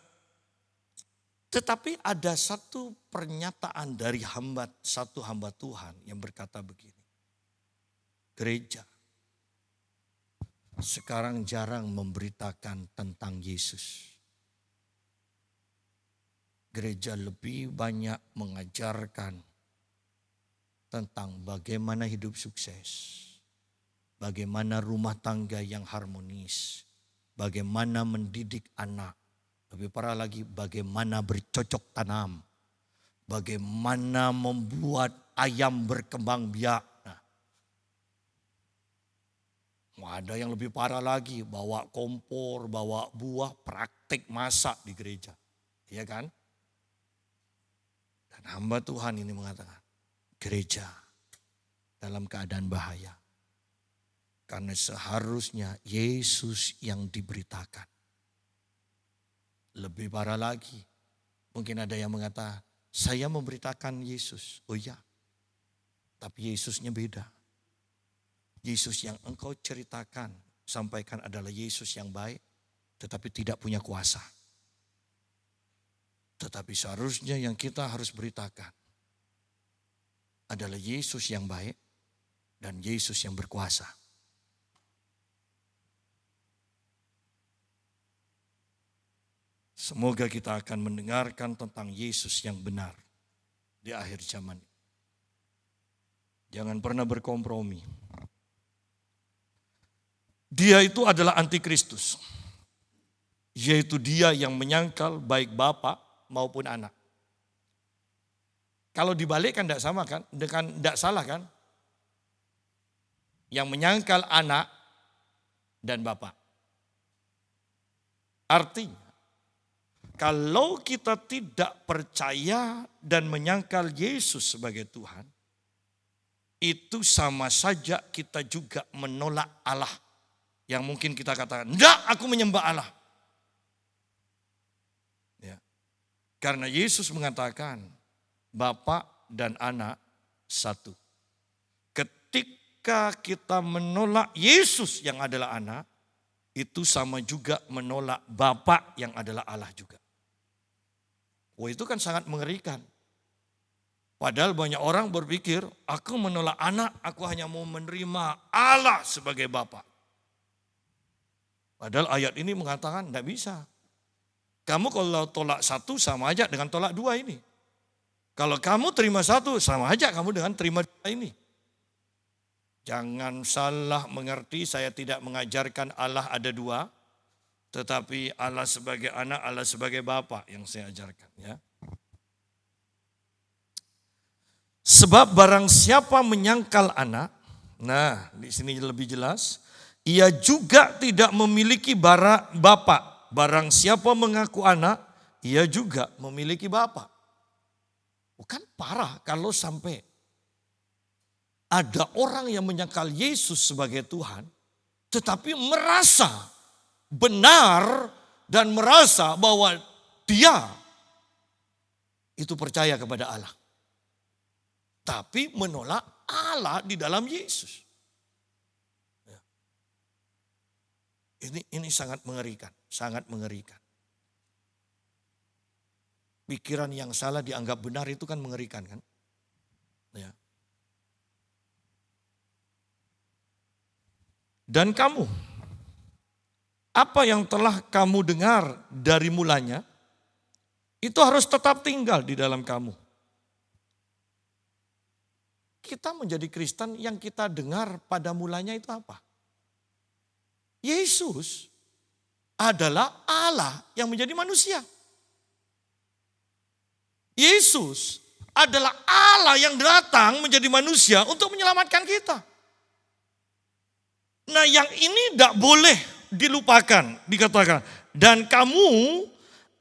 tetapi ada satu pernyataan dari satu hamba Tuhan yang berkata begini. Gereja sekarang jarang memberitakan tentang Yesus. Gereja lebih banyak mengajarkan tentang bagaimana hidup sukses, bagaimana rumah tangga yang harmonis, bagaimana mendidik anak, lebih parah lagi bagaimana bercocok tanam, bagaimana membuat ayam berkembang biak. Ada yang lebih parah lagi, bawa kompor, bawa buah, praktik masak di gereja. Iya kan? Dan hamba Tuhan ini mengatakan, gereja dalam keadaan bahaya. Karena seharusnya Yesus yang diberitakan. Lebih parah lagi, mungkin ada yang mengatakan, saya memberitakan Yesus. Oh iya, tapi Yesusnya beda. Yesus yang engkau ceritakan, sampaikan adalah Yesus yang baik, tetapi tidak punya kuasa. Tetapi seharusnya yang kita harus beritakan adalah Yesus yang baik dan Yesus yang berkuasa. Semoga kita akan mendengarkan tentang Yesus yang benar di akhir zaman. Jangan pernah berkompromi. Dia itu adalah antikristus. Yaitu dia yang menyangkal baik bapak maupun anak. Kalau dibalik kan tidak sama kan? Tidak salah kan? Yang menyangkal anak dan bapak. Artinya, kalau kita tidak percaya dan menyangkal Yesus sebagai Tuhan, itu sama saja kita juga menolak Allah. Yang mungkin kita katakan, enggak, aku menyembah Allah. Ya. Karena Yesus mengatakan, Bapa dan anak satu. Ketika kita menolak Yesus yang adalah anak, itu sama juga menolak Bapa yang adalah Allah juga. Oh, itu kan sangat mengerikan. Padahal banyak orang berpikir, aku menolak anak, aku hanya mau menerima Allah sebagai Bapa. Padahal ayat ini mengatakan tidak bisa. Kamu kalau tolak satu sama aja dengan tolak dua ini. Kalau kamu terima satu sama aja kamu dengan terima dua ini. Jangan salah mengerti, saya tidak mengajarkan Allah ada dua. Tetapi Allah sebagai anak, Allah sebagai bapa yang saya ajarkan. Ya. Sebab barang siapa menyangkal anak, nah di sini lebih jelas, ia juga tidak memiliki bapa. Barang siapa mengaku anak, ia juga memiliki bapa. Bukan parah kalau sampai ada orang yang menyangkal Yesus sebagai Tuhan, tetapi merasa benar dan merasa bahwa dia itu percaya kepada Allah. Tapi menolak Allah di dalam Yesus. Ini sangat mengerikan, sangat mengerikan. Pikiran yang salah dianggap benar itu kan mengerikan kan? Ya. Dan kamu, apa yang telah kamu dengar dari mulanya, itu harus tetap tinggal di dalam kamu. Kita menjadi Kristen yang kita dengar pada mulanya itu apa? Yesus adalah Allah yang menjadi manusia. Yesus adalah Allah yang datang menjadi manusia untuk menyelamatkan kita. Nah yang ini tidak boleh dilupakan, dikatakan. Dan kamu,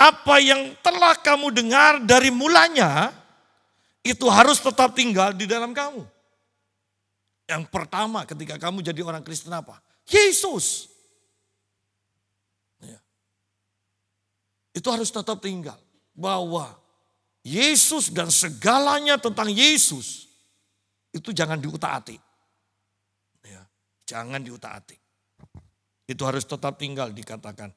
apa yang telah kamu dengar dari mulanya, itu harus tetap tinggal di dalam kamu. Yang pertama ketika kamu jadi orang Kristen apa? Yesus. Ya. Itu harus tetap tinggal. Bahwa Yesus dan segalanya tentang Yesus, itu jangan diutak-atik. Ya. Jangan diutak-atik. Itu harus tetap tinggal dikatakan.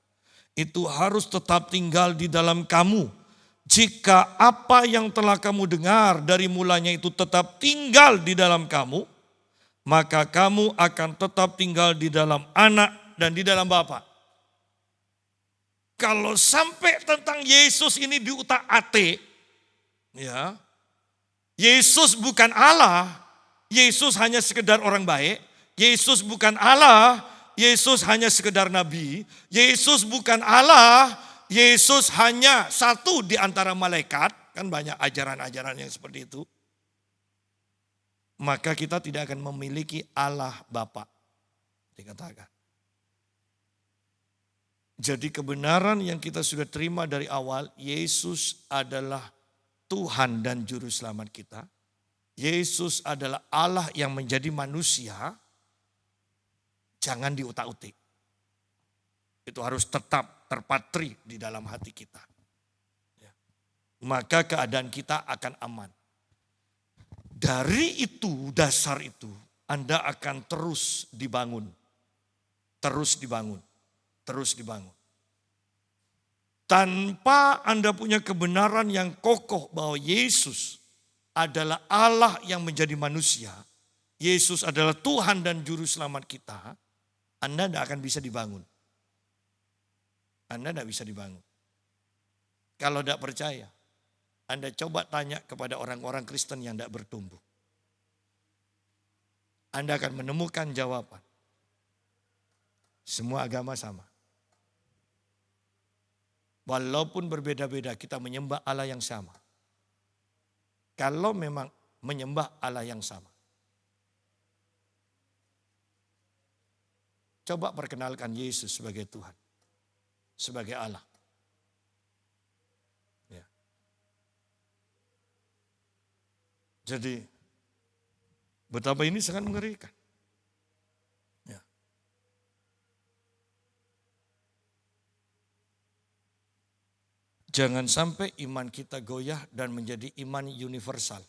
Itu harus tetap tinggal di dalam kamu. Jika apa yang telah kamu dengar dari mulanya itu tetap tinggal di dalam kamu, maka kamu akan tetap tinggal di dalam anak dan di dalam Bapa. Kalau sampai tentang Yesus ini diutak-atik, ya, Yesus bukan Allah, Yesus hanya sekedar orang baik, Yesus bukan Allah, Yesus hanya sekedar nabi, Yesus bukan Allah, Yesus hanya satu di antara malaikat, kan banyak ajaran-ajaran yang seperti itu. Maka kita tidak akan memiliki Allah Bapa, dikatakan. Jadi kebenaran yang kita sudah terima dari awal, Yesus adalah Tuhan dan Juru Selamat kita. Yesus adalah Allah yang menjadi manusia, jangan diutak-utik. Itu harus tetap terpatri di dalam hati kita. Maka keadaan kita akan aman. Dari itu, dasar itu, Anda akan terus dibangun. Terus dibangun. Terus dibangun. Tanpa Anda punya kebenaran yang kokoh bahwa Yesus adalah Allah yang menjadi manusia, Yesus adalah Tuhan dan Juru Selamat kita, Anda tidak akan bisa dibangun. Anda tidak bisa dibangun. Kalau tidak percaya, Anda coba tanya kepada orang-orang Kristen yang tidak bertumbuh. Anda akan menemukan jawaban. Semua agama sama. Walaupun berbeda-beda, kita menyembah Allah yang sama. Kalau memang menyembah Allah yang sama. Coba perkenalkan Yesus sebagai Tuhan. Sebagai Allah. Ya. Jadi betapa ini sangat mengerikan. Ya. Jangan sampai iman kita goyah dan menjadi iman universal.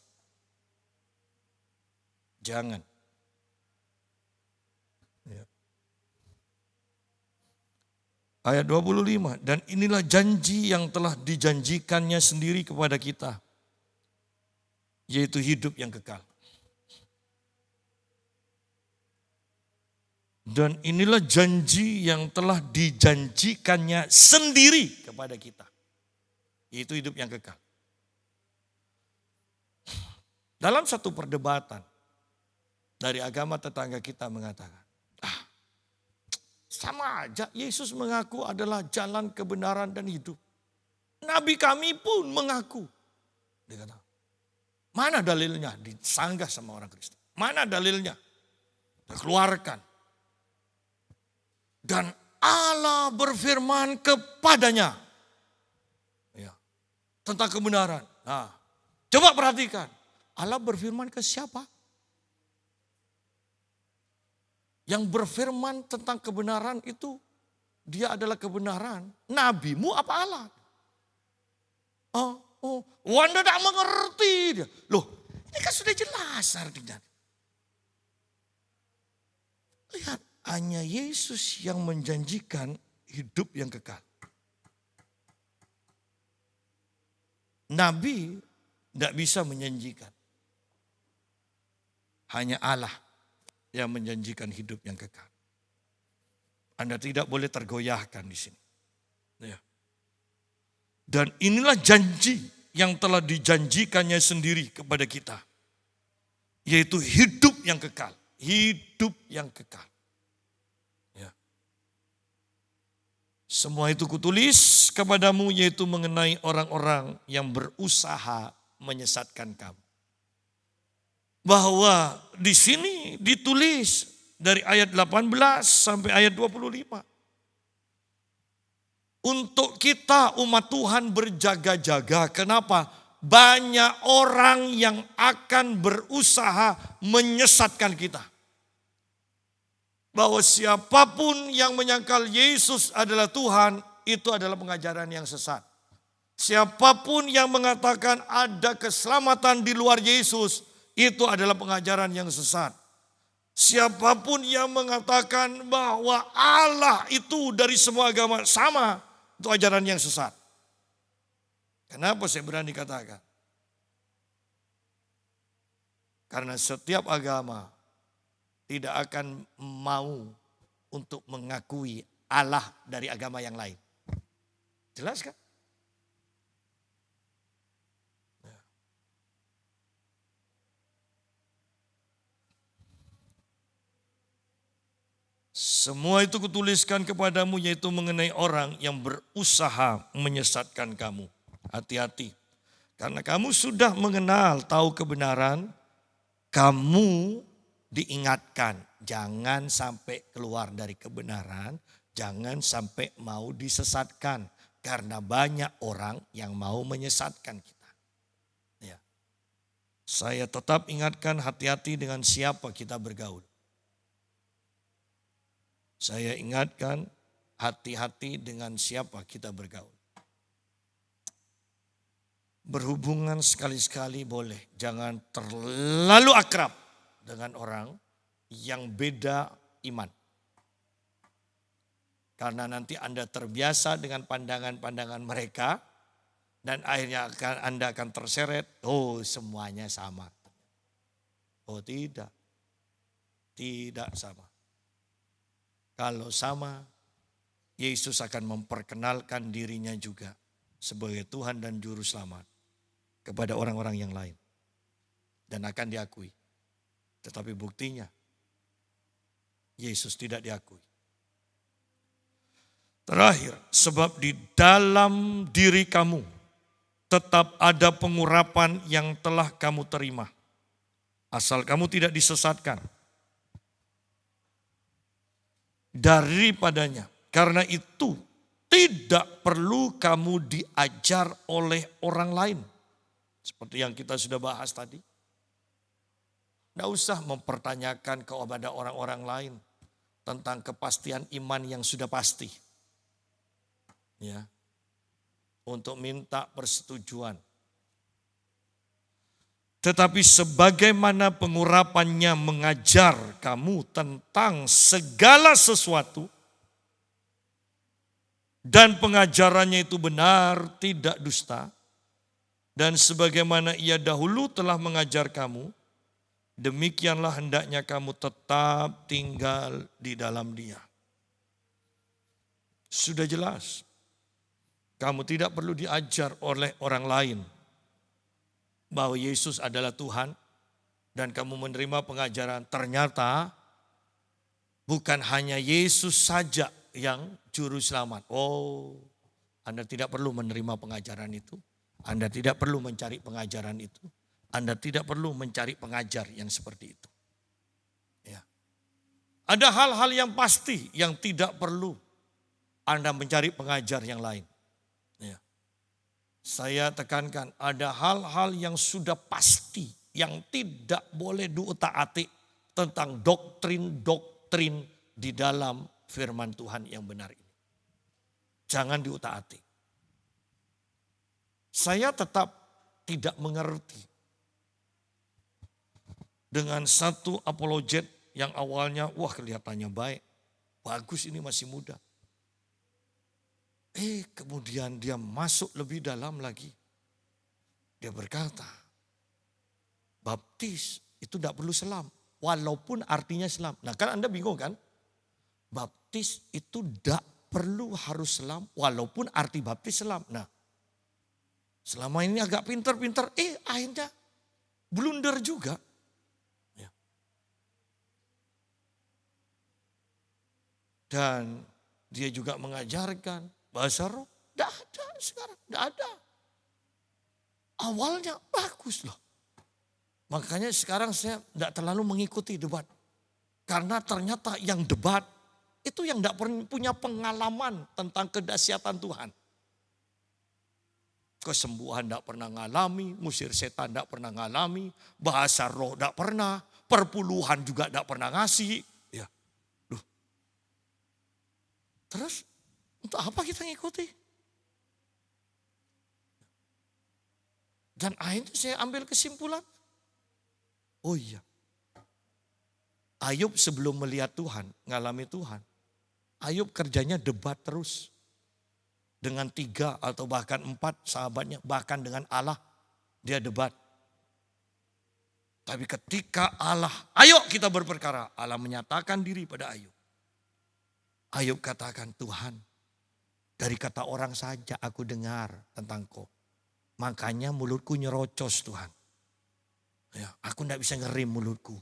Jangan. Ya. Ayat 25, dan inilah janji yang telah dijanjikannya sendiri kepada kita, yaitu hidup yang kekal. Dan inilah janji yang telah dijanjikannya sendiri kepada kita. Yaitu hidup yang kekal. Dalam satu perdebatan dari agama tetangga kita mengatakan, sama aja Yesus mengaku adalah jalan kebenaran dan hidup. Nabi kami pun mengaku. Dia kata, mana dalilnya? Disanggah sama orang Kristen. Mana dalilnya? Dikeluarkan. Dan Allah berfirman kepadanya. Ya, tentang kebenaran. Nah, coba perhatikan. Allah berfirman ke siapa? Yang berfirman tentang kebenaran itu, dia adalah kebenaran. Nabimu apa Allah? Wanda tidak mengerti. Dia. Loh, ini kan sudah jelas artinya. Lihat, hanya Yesus yang menjanjikan hidup yang kekal. Nabi tidak bisa menjanjikan. Hanya Allah yang menjanjikan hidup yang kekal. Anda tidak boleh tergoyahkan di sini. Ya. Dan inilah janji yang telah dijanjikannya sendiri kepada kita. Yaitu hidup yang kekal. Hidup yang kekal. Ya. Semua itu kutulis kepadamu yaitu mengenai orang-orang yang berusaha menyesatkan kamu. Bahwa di sini ditulis dari ayat 18 sampai ayat 25. Untuk kita umat Tuhan berjaga-jaga. Kenapa? Banyak orang yang akan berusaha menyesatkan kita. Bahwa siapapun yang menyangkal Yesus adalah Tuhan, itu adalah pengajaran yang sesat. Siapapun yang mengatakan ada keselamatan di luar Yesus, itu adalah pengajaran yang sesat. Siapapun yang mengatakan bahwa Allah itu dari semua agama sama, itu ajaran yang sesat. Kenapa saya berani katakan? Karena setiap agama tidak akan mau untuk mengakui Allah dari agama yang lain. Jelas kan? Semua itu kutuliskan kepadamu yaitu mengenai orang yang berusaha menyesatkan kamu. Hati-hati. Karena kamu sudah mengenal, tahu kebenaran, kamu diingatkan. Jangan sampai keluar dari kebenaran, jangan sampai mau disesatkan. Karena banyak orang yang mau menyesatkan kita. Ya. Saya tetap ingatkan hati-hati dengan siapa kita bergaul. Saya ingatkan hati-hati dengan siapa kita bergaul. Berhubungan sekali-sekali boleh. Jangan terlalu akrab dengan orang yang beda iman. Karena nanti Anda terbiasa dengan pandangan-pandangan mereka. Dan akhirnya Anda akan terseret. Oh, semuanya sama. Oh, tidak. Tidak sama. Kalau sama, Yesus akan memperkenalkan dirinya juga sebagai Tuhan dan Juru Selamat kepada orang-orang yang lain. Dan akan diakui. Tetapi buktinya, Yesus tidak diakui. Terakhir, sebab di dalam diri kamu tetap ada pengurapan yang telah kamu terima. Asal kamu tidak disesatkan daripadanya. Karena itu tidak perlu kamu diajar oleh orang lain. Seperti yang kita sudah bahas tadi. Tidak usah mempertanyakan kepada orang-orang lain tentang kepastian iman yang sudah pasti. Ya. Untuk minta persetujuan. Tetapi sebagaimana pengurapannya mengajar kamu tentang segala sesuatu. Dan pengajarannya itu benar, tidak dusta. Dan sebagaimana ia dahulu telah mengajar kamu. demikianlah hendaknya kamu tetap tinggal di dalam Dia. Sudah jelas, kamu tidak perlu diajar oleh orang lain bahwa Yesus adalah Tuhan dan kamu menerima pengajaran. Ternyata bukan hanya Yesus saja yang juru selamat. Oh, Anda tidak perlu menerima pengajaran itu. Anda tidak perlu mencari pengajaran itu. Anda tidak perlu mencari pengajar yang seperti itu. Ya. Ada hal-hal yang pasti yang tidak perlu Anda mencari pengajar yang lain. Ya. Saya tekankan ada hal-hal yang sudah pasti yang tidak boleh diutak-atik tentang doktrin-doktrin di dalam firman Tuhan yang benar ini. Jangan diutak-atik. Saya tetap tidak mengerti dengan satu apologet yang awalnya wah kelihatannya baik, bagus ini masih muda. Kemudian dia masuk lebih dalam lagi. Dia berkata, baptis itu tidak perlu selam. Walaupun artinya selam. Nah kan Anda bingung kan? Baptis itu tidak perlu harus selam. Walaupun arti baptis selam. Nah selama ini agak pinter-pinter. Akhirnya blunder juga. Ya. Dan dia juga mengajarkan bahasa roh. Tidak ada sekarang. Tidak ada. Awalnya bagus loh. Makanya sekarang saya tidak terlalu mengikuti debat. Karena ternyata yang debat itu yang tidak punya pengalaman tentang kedahsyatan Tuhan. Kesembuhan tidak pernah ngalami, ngusir setan tidak pernah ngalami, bahasa roh tidak pernah, perpuluhan juga tidak pernah ngasih. Ya. Loh. Terus untuk apa kita ngikuti? Dan akhirnya saya ambil kesimpulan. Oh iya. Ayub sebelum melihat Tuhan, ngalami Tuhan. Ayub kerjanya debat terus. Dengan 3 atau bahkan 4 sahabatnya. Bahkan dengan Allah dia debat. Tapi ketika Allah, ayo kita berperkara. Allah menyatakan diri pada Ayub. Ayub katakan, Tuhan, dari kata orang saja aku dengar tentang Kau. Makanya mulutku nyerocos Tuhan. Ya, aku tidak bisa ngerim mulutku.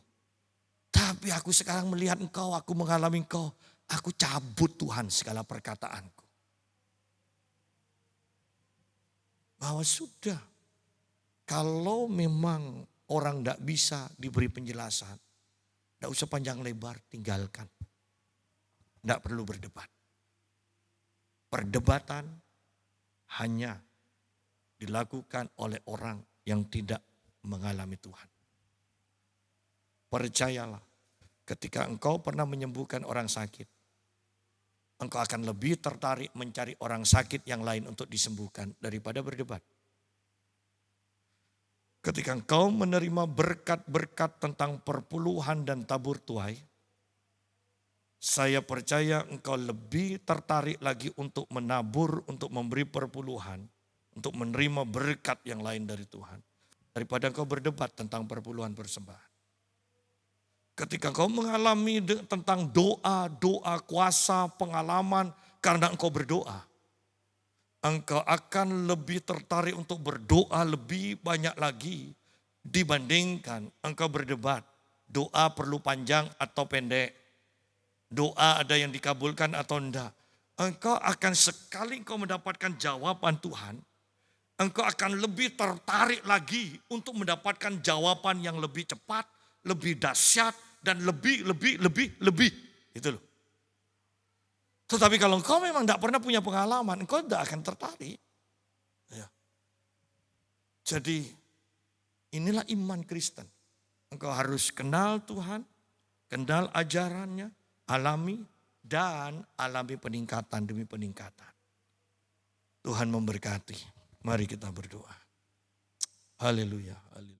Tapi aku sekarang melihat Engkau, aku mengalami Engkau. Aku cabut Tuhan segala perkataanku. Bahwa sudah. Kalau memang orang tidak bisa diberi penjelasan. Tidak usah panjang lebar, tinggalkan. Tidak perlu berdebat. Perdebatan hanya dilakukan oleh orang yang tidak mengalami Tuhan. Percayalah, ketika engkau pernah menyembuhkan orang sakit, engkau akan lebih tertarik mencari orang sakit yang lain untuk disembuhkan daripada berdebat. Ketika engkau menerima berkat-berkat tentang perpuluhan dan tabur tuai, saya percaya engkau lebih tertarik lagi untuk menabur, untuk memberi perpuluhan, untuk menerima berkat yang lain dari Tuhan. Daripada engkau berdebat tentang perpuluhan persembahan. Ketika engkau mengalami tentang doa kuasa, pengalaman karena engkau berdoa. Engkau akan lebih tertarik untuk berdoa lebih banyak lagi dibandingkan engkau berdebat. Doa perlu panjang atau pendek. Doa ada yang dikabulkan atau enggak. Engkau akan sekali engkau mendapatkan jawaban Tuhan. Engkau akan lebih tertarik lagi untuk mendapatkan jawaban yang lebih cepat, lebih dahsyat, dan lebih. Itu loh. Tetapi kalau engkau memang tidak pernah punya pengalaman, engkau tidak akan tertarik. Ya. Jadi inilah iman Kristen. Engkau harus kenal Tuhan, kenal ajarannya, alami, dan alami peningkatan demi peningkatan. Tuhan memberkati. Mari kita berdoa. Haleluya.